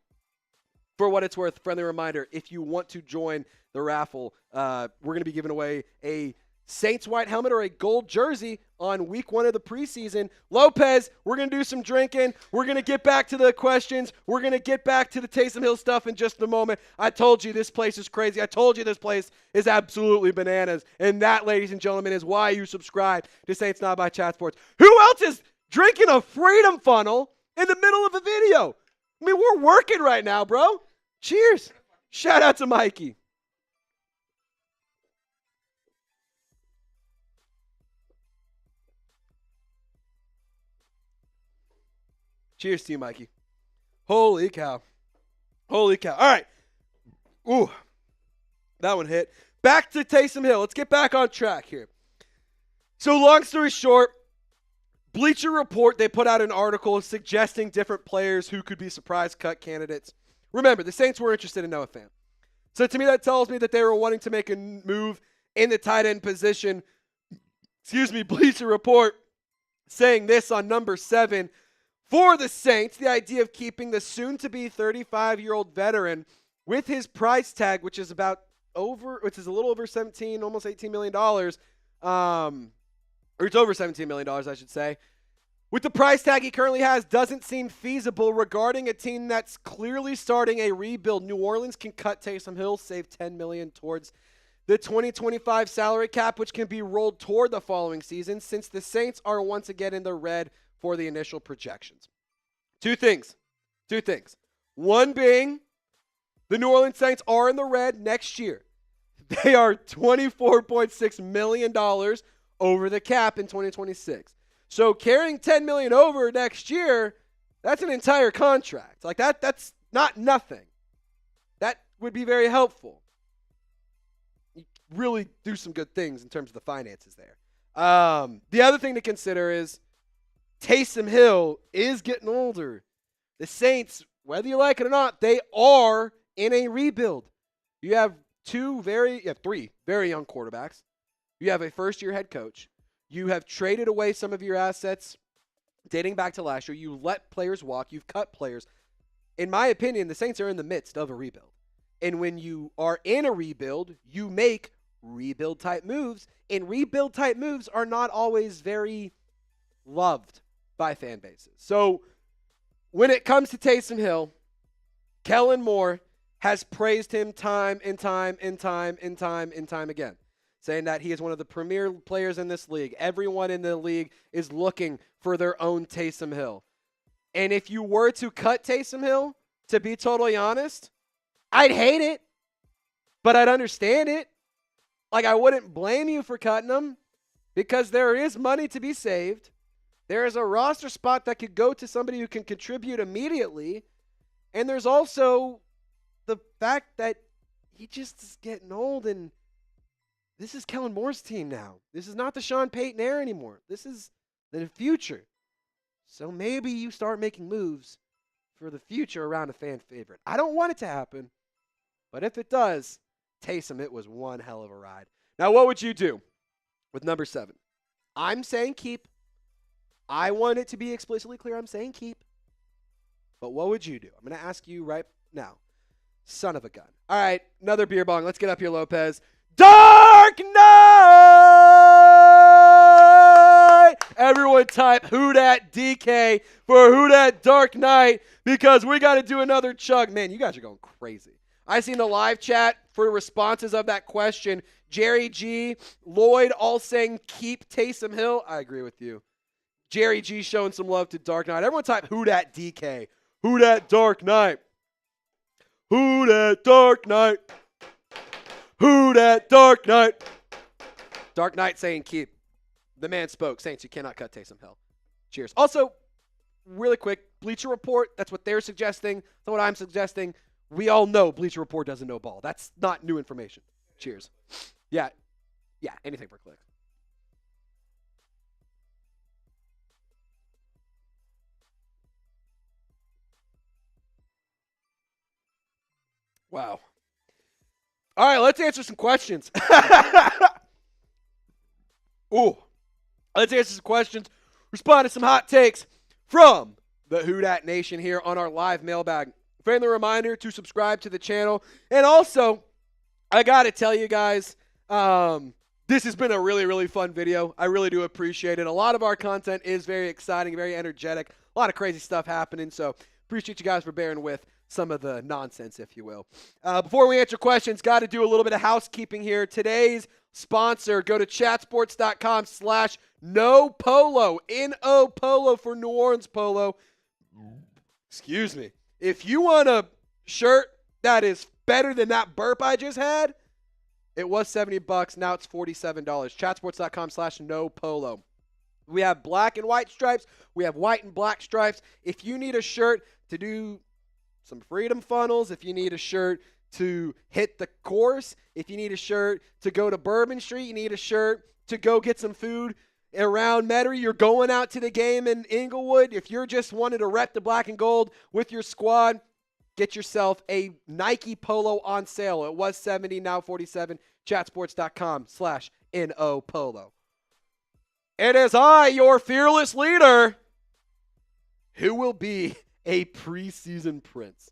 For what it's worth, friendly reminder, if you want to join the raffle, we're going to be giving away a Saints white helmet or a gold jersey on week 1 of the preseason. Lopez, we're going to do some drinking. We're going to get back to the questions. We're going to get back to the Taysom Hill stuff in just a moment. I told you this place is crazy. I told you this place is absolutely bananas. And that, ladies and gentlemen, is why you subscribe to Saints Now by Chat Sports. Who else is drinking a Freedom Funnel in the middle of a video? I mean, we're working right now, bro. Cheers. Shout out to Mikey. Cheers to you, Mikey. Holy cow. Holy cow. All right. Ooh, that one hit. Back to Taysom Hill. Let's get back on track here. So long story short, Bleacher Report, they put out an article suggesting different players who could be surprise cut candidates. Remember, the Saints were interested in Noah Fant. So to me, that tells me that they were wanting to make a move in the tight end position. Bleacher Report saying this on number 7. For the Saints, the idea of keeping the soon-to-be 35-year-old veteran with his price tag, which is a little over $17, almost $18 million, or it's over $17 million, I should say. With the price tag he currently has, doesn't seem feasible regarding a team that's clearly starting a rebuild. New Orleans can cut Taysom Hill, save $10 million towards the 2025 salary cap, which can be rolled toward the following season, since the Saints are once again in the red for the initial projections. Two things. One being, the New Orleans Saints are in the red next year. They are $24.6 million over the cap in 2026. So carrying $10 million over next year, that's an entire contract. Like that's not nothing. That would be very helpful. You really do some good things in terms of the finances there. The other thing to consider is Taysom Hill is getting older. The Saints, whether you like it or not, they are in a rebuild. You have three very young quarterbacks. You have a first-year head coach. You have traded away some of your assets dating back to last year. You let players walk. You've cut players. In my opinion, the Saints are in the midst of a rebuild. And when you are in a rebuild, you make rebuild-type moves. And rebuild-type moves are not always very loved by fan bases. So when it comes to Taysom Hill, Kellen Moore has praised him time and time again, saying that he is one of the premier players in this league. Everyone in the league is looking for their own Taysom Hill. And if you were to cut Taysom Hill, to be totally honest, I'd hate it, but I'd understand it. Like, I wouldn't blame you for cutting him because there is money to be saved. There is a roster spot that could go to somebody who can contribute immediately. And there's also the fact that he just is getting old, and this is Kellen Moore's team now. This is not the Sean Payton era anymore. This is the future. So maybe you start making moves for the future around a fan favorite. I don't want it to happen, but if it does, Taysom, it was one hell of a ride. Now, what would you do with number 7? I'm saying keep. I want it to be explicitly clear. I'm saying keep. But what would you do? I'm going to ask you right now. Son of a gun. All right, another beer bong. Let's get up here, Lopez. Dark Knight! Everyone type Who Dat DK for Who Dat Dark Knight because we got to do another chug. Man, you guys are going crazy. I seen the live chat for responses of that question. Jerry G, Lloyd all saying keep Taysom Hill. I agree with you. Jerry G showing some love to Dark Knight. Everyone type Who Dat DK. Who Dat Dark Knight. Who Dat Dark Knight. Who Dat Dark Knight? Dark Knight saying keep. The man spoke. Saints, you cannot cut Taysom Hill. Cheers. Also, really quick, Bleacher Report, that's what they're suggesting. That's what I'm suggesting. We all know Bleacher Report doesn't know ball. That's not new information. Cheers. Yeah, anything for clicks. Wow. All right, let's answer some questions. Ooh. Let's answer some questions. Respond to some hot takes from the Who Dat Nation here on our live mailbag. Friendly reminder to subscribe to the channel. And also, I got to tell you guys, this has been a really, really fun video. I really do appreciate it. A lot of our content is very exciting, very energetic. A lot of crazy stuff happening. So appreciate you guys for bearing with some of the nonsense, if you will. Before we answer questions, got to do a little bit of housekeeping here. Today's sponsor, go to chatsports.com/NoPolo, N-O Polo for New Orleans Polo. Excuse me. If you want a shirt that is better than that burp I just had, it was $70. Now it's $47. Chatsports.com/NoPolo. We have black and white stripes. We have white and black stripes. If you need a shirt to do some freedom funnels, if you need a shirt to hit the course, if you need a shirt to go to Bourbon Street, you need a shirt to go get some food around Metairie, you're going out to the game in Inglewood, if you're just wanting to rep the black and gold with your squad, get yourself a Nike Polo on sale. It was $70, now $47. Chatsports.com/NoPolo. It is I, your fearless leader, who will be a preseason prince.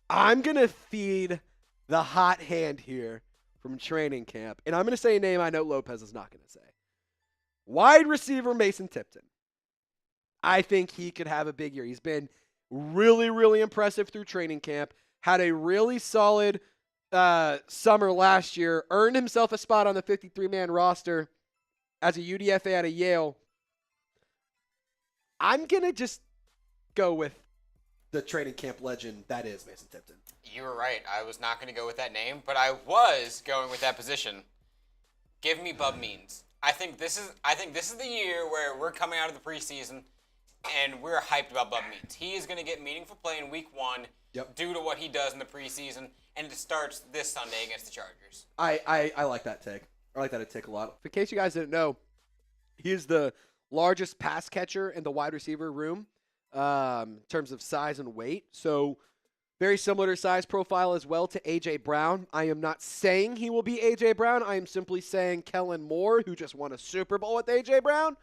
I'm going to feed the hot hand here from training camp, and I'm going to say a name I know Lopez is not going to say. Wide receiver Mason Tipton. I think he could have a big year. He's been really, really impressive through training camp, had a really solid summer last year, earned himself a spot on the 53-man roster as a UDFA out of Yale. I'm going to just go with the training camp legend that is Mason Tipton. You were right. I was not going to go with that name, but I was going with that position. Give me Bub Means. I think this is the year where we're coming out of the preseason and we're hyped about Bub Means. He is going to get meaningful play in week 1 due to what he does in the preseason, and it starts this Sunday against the Chargers. I like that take. I like that take a lot. In case you guys didn't know, he is the largest pass catcher in the wide receiver room in terms of size and weight. So very similar size profile as well to A.J. Brown. I am not saying he will be A.J. Brown. I am simply saying Kellen Moore, who just won a Super Bowl with A.J. Brown,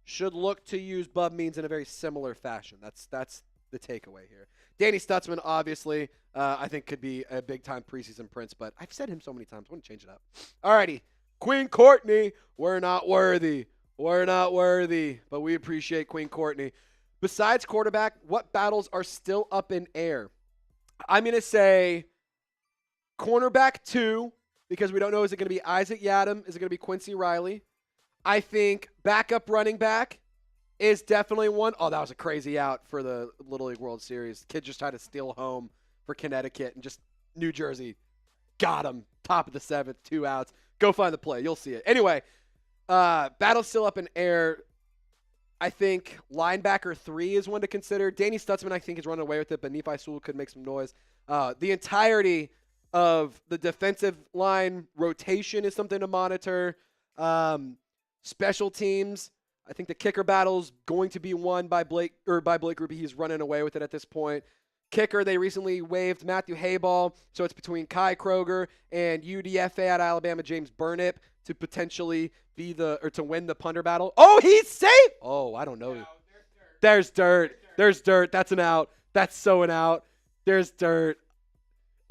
should look to use Bub Means in a very similar fashion. That's the takeaway here. Danny Stutsman, obviously, I think could be a big-time preseason prince, but I've said him so many times. I want to change it up. All righty. Queen Courtney, we're not worthy. We're not worthy, but we appreciate Queen Courtney. Besides quarterback, what battles are still up in air? I'm going to say cornerback 2, because we don't know, is it going to be Isaac Yiadom? Is it going to be Quincy Riley? I think backup running back is definitely one. Oh, that was a crazy out for the Little League World Series. Kid just tried to steal home for Connecticut, and just New Jersey got him. Top of the 7th, 2 outs. Go find the play. You'll see it. Anyway, battle's still up in air. I think linebacker 3 is one to consider. Danny Stutsman, I think, is running away with it, but Nephi Sewell could make some noise. The entirety of the defensive line rotation is something to monitor. Special teams, I think the kicker battle is going to be won by Blake Grupe. He's running away with it at this point. Kicker, they recently waived Matthew Hayball, so it's between Kai Kroger and UDFA out of Alabama, James Burnip, to potentially be to win the punter battle. Oh, he's safe! Oh, I don't know. No, there's dirt. There's dirt. That's an out. That's so an out. There's dirt.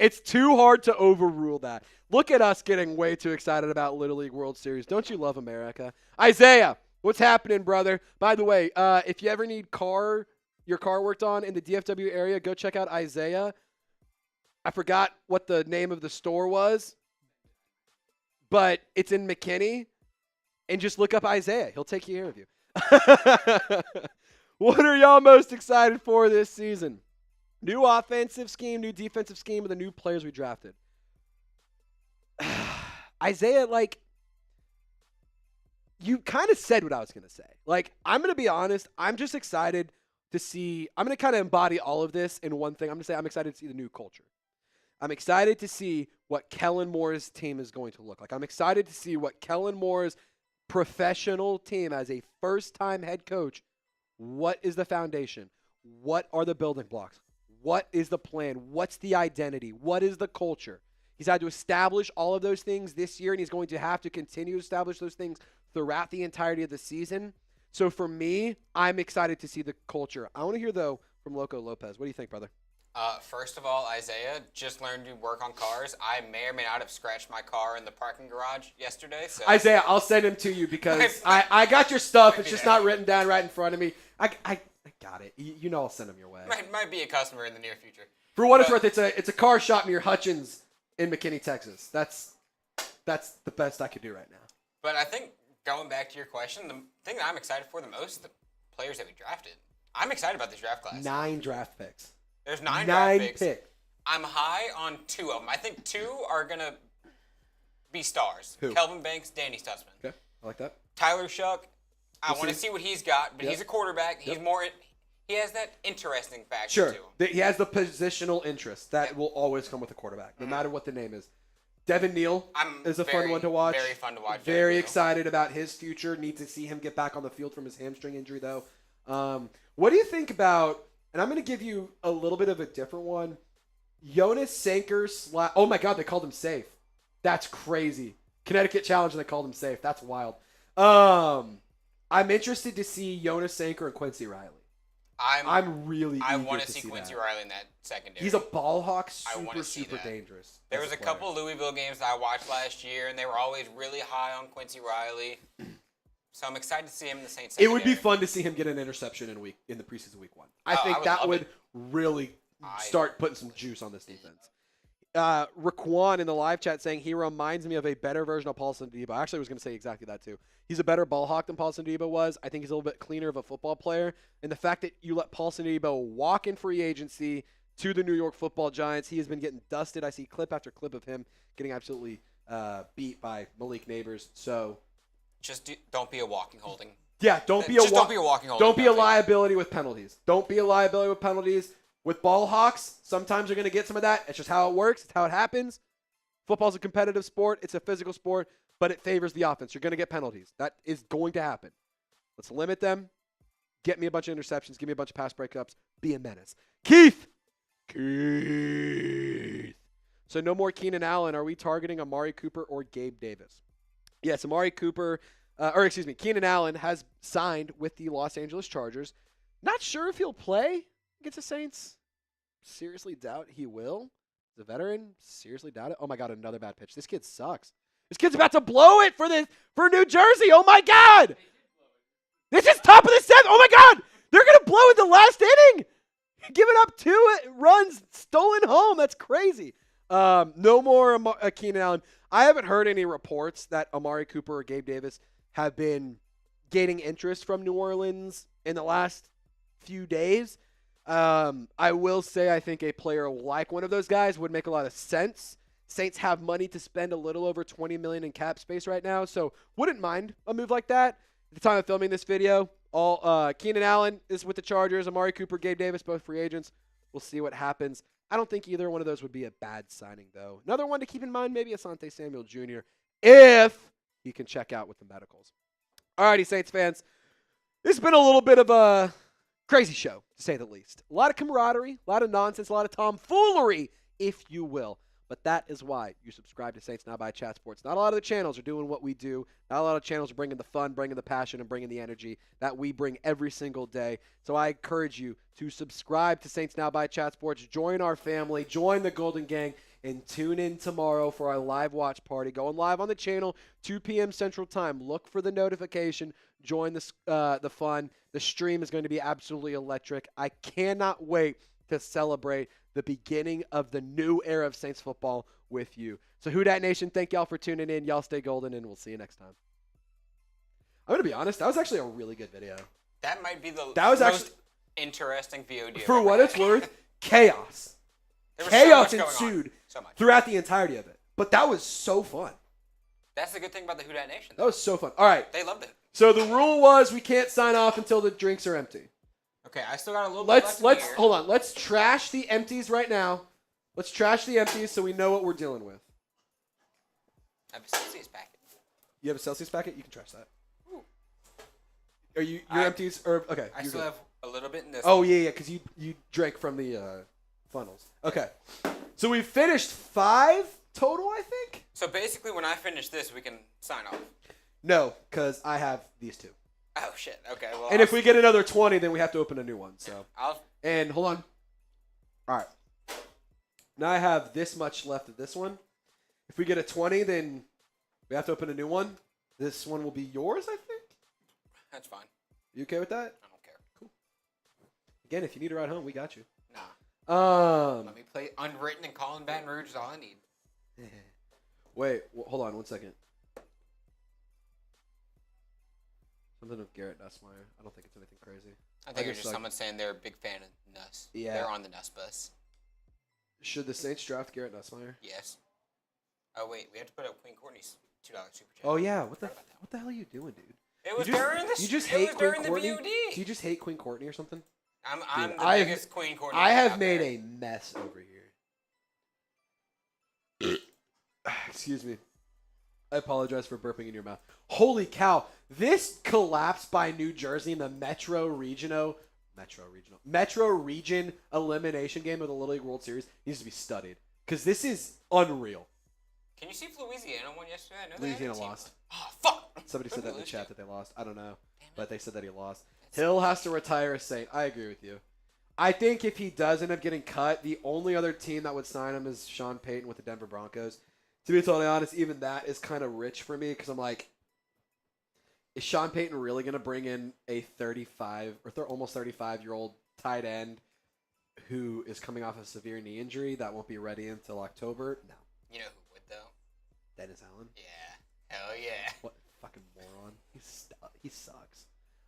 It's too hard to overrule that. Look at us getting way too excited about Little League World Series. Don't you love America? Isaiah, what's happening, brother? By the way, if you ever need your car worked on in the DFW area, go check out Isaiah. I forgot what the name of the store was, but it's in McKinney. And just look up Isaiah. He'll take care of you. What are y'all most excited for this season? New offensive scheme, new defensive scheme, or the new players we drafted? Isaiah, like, you kind of said what I was going to say. Like, I'm going to be honest. I'm just excited to see. I'm going to kind of embody all of this in one thing. I'm going to say I'm excited to see the new culture. I'm excited to see what Kellen Moore's team is going to look like. I'm excited to see what Kellen Moore's professional team as a first-time head coach, what is the foundation? What are the building blocks? What is the plan? What's the identity? What is the culture? He's had to establish all of those things this year, and he's going to have to continue to establish those things throughout the entirety of the season. So for me, I'm excited to see the culture. I want to hear, though, from Loco Lopez. What do you think, brother? First of all, Isaiah just learned to work on cars. I may or may not have scratched my car in the parking garage yesterday. So Isaiah, I'll send him to you because I got your stuff. It's just not written down right in front of me. I got it. You know I'll send him your way. Might be a customer in the near future. For what it's worth, it's a car shop near Hutchins in McKinney, Texas. That's the best I could do right now. But I think going back to your question, the thing that I'm excited for the most is the players that we drafted. I'm excited about this draft class. 9 draft picks. There's 9 draft picks. 9 picks. I'm high on 2 of them. I think 2 are going to be stars. Who? Kelvin Banks, Danny Stutsman. Okay, I like that. Tyler Shuck, I want to see what he's got, but he's a quarterback. He's more. He has that interesting factor to him. He has the positional interest that will always come with a quarterback, no matter what the name is. Devin Neal is a fun one to watch. Very fun to watch. Very excited about his future. Need to see him get back on the field from his hamstring injury, though. What do you think about, and I'm going to give you a little bit of a different one, Jonas Sanker / oh my God, they called him safe. That's crazy. Connecticut Challenge, and they called him safe. That's wild. I'm interested to see Jonas Sanker and Quincy Riley. I'm really eager I want to see Quincy that. Riley in that secondary. He's a ball hawk, super that. dangerous. There was a couple Louisville games that I watched last year, and they were always really high on Quincy Riley. So I'm excited to see him in the Saints secondary. It would be fun to see him get an interception in the preseason week 1. I think that would really start putting some juice on this defense. Raquan in the live chat saying he reminds me of a better version of Paulson Adebo. I actually was going to say exactly that too. He's a better ball hawk than Paulson Adebo was. I think he's a little bit cleaner of a football player. And the fact that you let Paulson Adebo walk in free agency to the New York Football Giants, he has been getting dusted. I see clip after clip of him getting absolutely beat by Malik Neighbors. So just don't be a walking holding. Yeah, don't be a walking holding. Don't be a liability with penalties. Don't be a liability with penalties. With ball hawks, sometimes you're going to get some of that. It's just how it works. It's how it happens. Football's a competitive sport. It's a physical sport, but it favors the offense. You're going to get penalties. That is going to happen. Let's limit them. Get me a bunch of interceptions. Give me a bunch of pass breakups. Be a menace. Keith. So no more Keenan Allen. Are we targeting Amari Cooper or Gabe Davis? Yes, Keenan Allen has signed with the Los Angeles Chargers. Not sure if he'll play against the Saints. Seriously doubt he will. The veteran, seriously doubt it. Oh my God, another bad pitch. This kid sucks. This kid's about to blow it for New Jersey. Oh my God. This is top of the 7th. Oh my God. They're going to blow it the last inning. Giving up 2 runs stolen home. That's crazy. No more Keenan Allen. I haven't heard any reports that Amari Cooper or Gabe Davis have been gaining interest from New Orleans in the last few days. I will say I think a player like one of those guys would make a lot of sense. Saints have money to spend, a little over $20 million in cap space right now, so wouldn't mind a move like that. At the time of filming this video, Keenan Allen is with the Chargers, Amari Cooper, Gabe Davis, both free agents. We'll see what happens. I don't think either one of those would be a bad signing, though. Another one to keep in mind, maybe Asante Samuel Jr., if he can check out with the medicals. Alrighty, Saints fans. This has been a little bit of a crazy show, to say the least. A lot of camaraderie, a lot of nonsense, a lot of tomfoolery, if you will. But that is why you subscribe to Saints Now by Chat Sports. Not a lot of the channels are doing what we do. Not a lot of channels are bringing the fun, bringing the passion, and bringing the energy that we bring every single day. So I encourage you to subscribe to Saints Now by Chat Sports. Join our family. Join the Golden Gang. And tune in tomorrow for our live watch party. Going live on the channel, 2 p.m. Central Time. Look for the notification. Join the fun. The stream is going to be absolutely electric. I cannot wait to celebrate the beginning of the new era of Saints football with you. So Who Dat Nation, thank y'all for tuning in. Y'all stay golden, and we'll see you next time. I'm going to be honest. That was actually a really good video. That might be the most interesting VOD. For what it's worth, chaos. Chaos ensued throughout the entirety of it. But that was so fun. That's the good thing about the Who Dat Nation. That was so fun. All right. They loved it. So the rule was we can't sign off until the drinks are empty. Okay, I still got a little bit left Let's here. hold on. Let's trash the empties right now. Let's trash the empties so we know what we're dealing with. I have a Celsius packet. You have a Celsius packet? You can trash that. Ooh. Are your empties or okay? I still have a little bit in this. Oh yeah, because you drank from the funnels. Okay, so we finished 5 total, I think. So basically, when I finish this, we can sign off. No, because I have these 2. Oh shit. Okay. Well. And if we get another 20, then we have to open a new one. So. And hold on. All right. Now I have this much left of this one. If we get a 20, then we have to open a new one. This one will be yours, I think. That's fine. You okay with that? I don't care. Cool. Again, if you need a ride home, we got you. Nah. Let me play Unwritten and Colin Baton Rouge is all I need. Wait, hold on 1 second. Something with Garrett Nussmeier. I don't think it's anything crazy. I think it's just someone saying they're a big fan of Nuss. Yeah. They're on the Nuss bus. Should the Saints draft Garrett Nussmeier? Yes. Oh, wait. We have to put up Queen Courtney's $2 super chat. Oh, yeah. What the hell are you doing, dude? It was during the You just hate Queen Courtney? VOD. Do you just hate Queen Courtney or something? I'm Dude, the biggest Queen Courtney. I have out made there. a mess over here. Excuse me. I apologize for burping in your mouth. Holy cow. This collapse by New Jersey in the Metro Region elimination game of the Little League World Series needs to be studied. Because this is unreal. Can you see if Louisiana won yesterday? I know Louisiana they had a team. lost. Oh, fuck. Somebody Who said did that in the lose chat to? that they lost. I don't know. Damn it. But they said that he lost. Hill has to retire a Saint. I agree with you. I think if he does end up getting cut, the only other team that would sign him is Sean Payton with the Denver Broncos. To be totally honest, even that is kind of rich for me because I'm like, is Sean Payton really going to bring in a 35 or almost 35-year-old tight end who is coming off a severe knee injury that won't be ready until October? No. You know who would, though? Dennis Allen? Yeah. Hell yeah. What fucking moron. He sucks.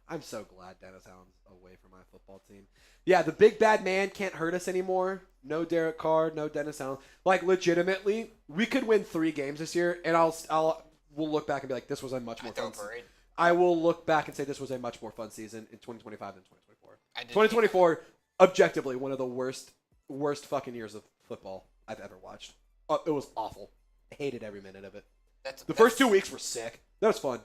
I'm so glad Dennis Allen's away from my football team. Yeah, the big bad man can't hurt us anymore. No Derek Carr, no Dennis Allen. Like, legitimately, we could win 3 games this year, and we'll look back and be like, this was a much more fun season. I will look back and say this was a much more fun season in 2025 than 2024. 2024, objectively, one of the worst fucking years of football I've ever watched. It was awful. I hated every minute of it. The first 2 weeks were sick. That was fun.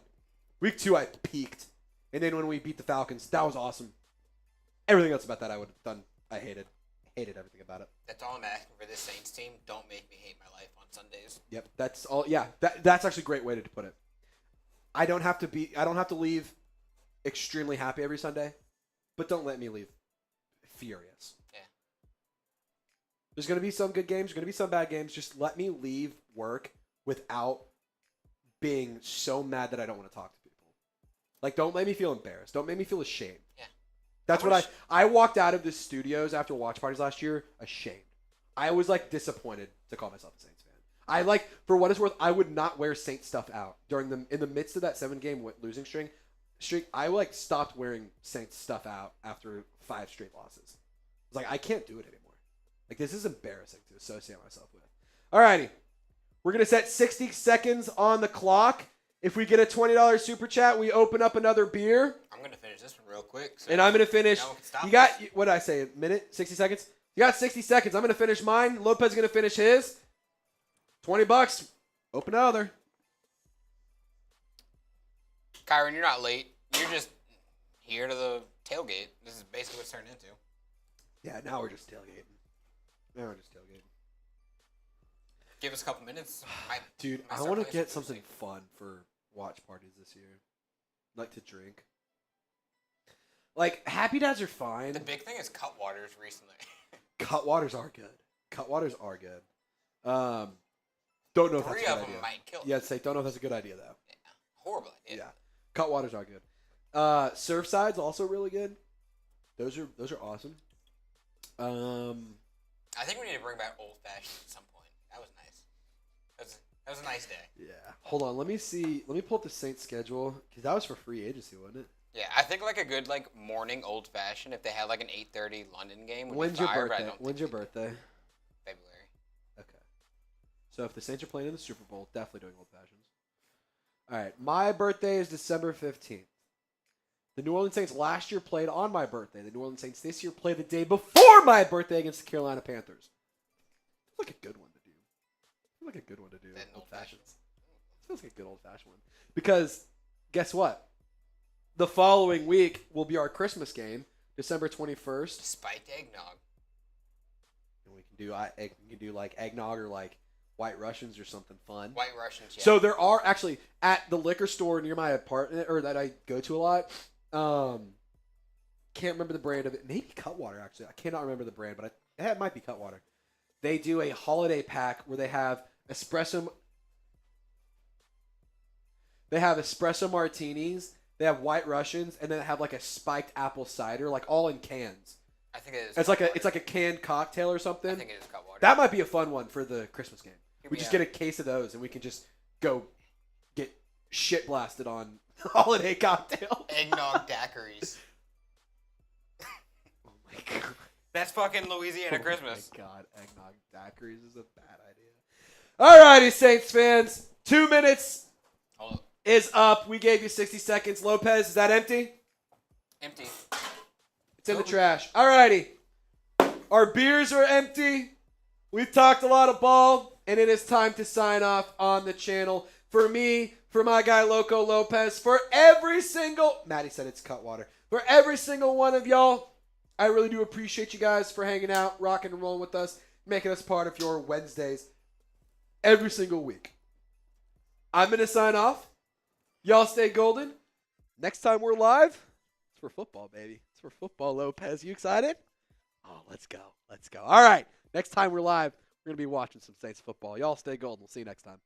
Week 2, I peaked. And then when we beat the Falcons, that was awesome. Everything else about that I would have done, I hated. Hated everything about it. That's all I'm asking for this Saints team. Don't make me hate my life on Sundays. Yep, that's all. Yeah, that's actually a great way to put it. I don't have to leave extremely happy every Sunday, but don't let me leave furious. Yeah. There's going to be some good games, there's going to be some bad games. Just let me leave work without being so mad that I don't want to talk to people. Like, don't make me feel embarrassed. Don't make me feel ashamed. Yeah. That's what I walked out of the studios after watch parties last year ashamed. I was like disappointed to call myself a Saints fan. I like, for what it's worth, I would not wear Saints stuff out in the midst of that 7-game losing streak. I like stopped wearing Saints stuff out after 5 straight losses. I was like, I can't do it anymore. Like, this is embarrassing to associate myself with. Alrighty, we're gonna set 60 seconds on the clock. If we get a $20 super chat, we open up another beer. I'm going to finish this one real quick. So and I'm going to finish. no one can stop You got, us. what did I say, a minute? 60 seconds? You got 60 seconds. I'm going to finish mine. Lopez is going to finish his. $20. Open another. Kyron, you're not late. You're just here to the tailgate. This is basically what it's turned into. Yeah, now we're just tailgating. Give us a couple minutes. Dude, I want to get something fun for watch parties this year. Like to drink. Like, Happy Dads are fine. The big thing is Cutwaters recently. Cutwaters are good. Don't know if that's a 3 good of them idea. might kill. Yeah, I'd say don't know if that's a good idea though. Yeah. Horrible idea. Yeah. Cutwaters are good. Surfside's also really good. Those are awesome. I think we need to bring back Old Fashioned at some point. That was nice. That was a nice day. Yeah. Hold on. Let me see. Let me pull up the Saints schedule because that was for free agency, wasn't it? Yeah, I think like a good like morning Old Fashioned if they had like an 8:30 London game. Would When's be your fire, but I birthday? don't When's think your they do. birthday? February. Okay. So if the Saints are playing in the Super Bowl, definitely doing Old Fashions. All right. My birthday is December 15th. The New Orleans Saints last year played on my birthday. The New Orleans Saints this year played the day before my birthday against the Carolina Panthers. Feels like a good one to do. Feels like a good one to do. Old-fashioned. Feels like a good old-fashioned one. Because guess what? The following week will be our Christmas game, December 21st. Spiked eggnog. And we can do like eggnog or like White Russians or something fun. White Russians, yeah. So there are actually at the liquor store near my apartment, or that I go to a lot. Can't remember the brand of it. Maybe Cutwater, actually. I cannot remember the brand, but it might be Cutwater. They do a holiday pack where they have espresso martinis, they have White Russians, and then they have like a spiked apple cider, like all in cans. I think it is. It's like a canned cocktail or something. I think it is Cutwater. That might be a fun one for the Christmas game. We just Yeah. get a case of those, and we can just go get shit blasted on holiday cocktail. Eggnog daiquiris. Oh my god. That's fucking Louisiana Christmas. Oh my god, eggnog daiquiris is a bad idea. Alrighty, Saints fans. 2 minutes is up. We gave you 60 seconds. Lopez, is that empty? Empty. It's in the trash. Alrighty. Our beers are empty. We've talked a lot of ball, and it is time to sign off on the channel. For me, for my guy Loco Lopez, for every single... Maddie said it's Cutwater. For every single one of y'all, I really do appreciate you guys for hanging out, rocking and rolling with us, making us part of your Wednesdays every single week. I'm going to sign off. Y'all stay golden. Next time we're live, it's for football, baby. It's for football, Lopez. You excited? Oh, let's go. Let's go. All right. Next time we're live, we're going to be watching some Saints football. Y'all stay golden. We'll see you next time.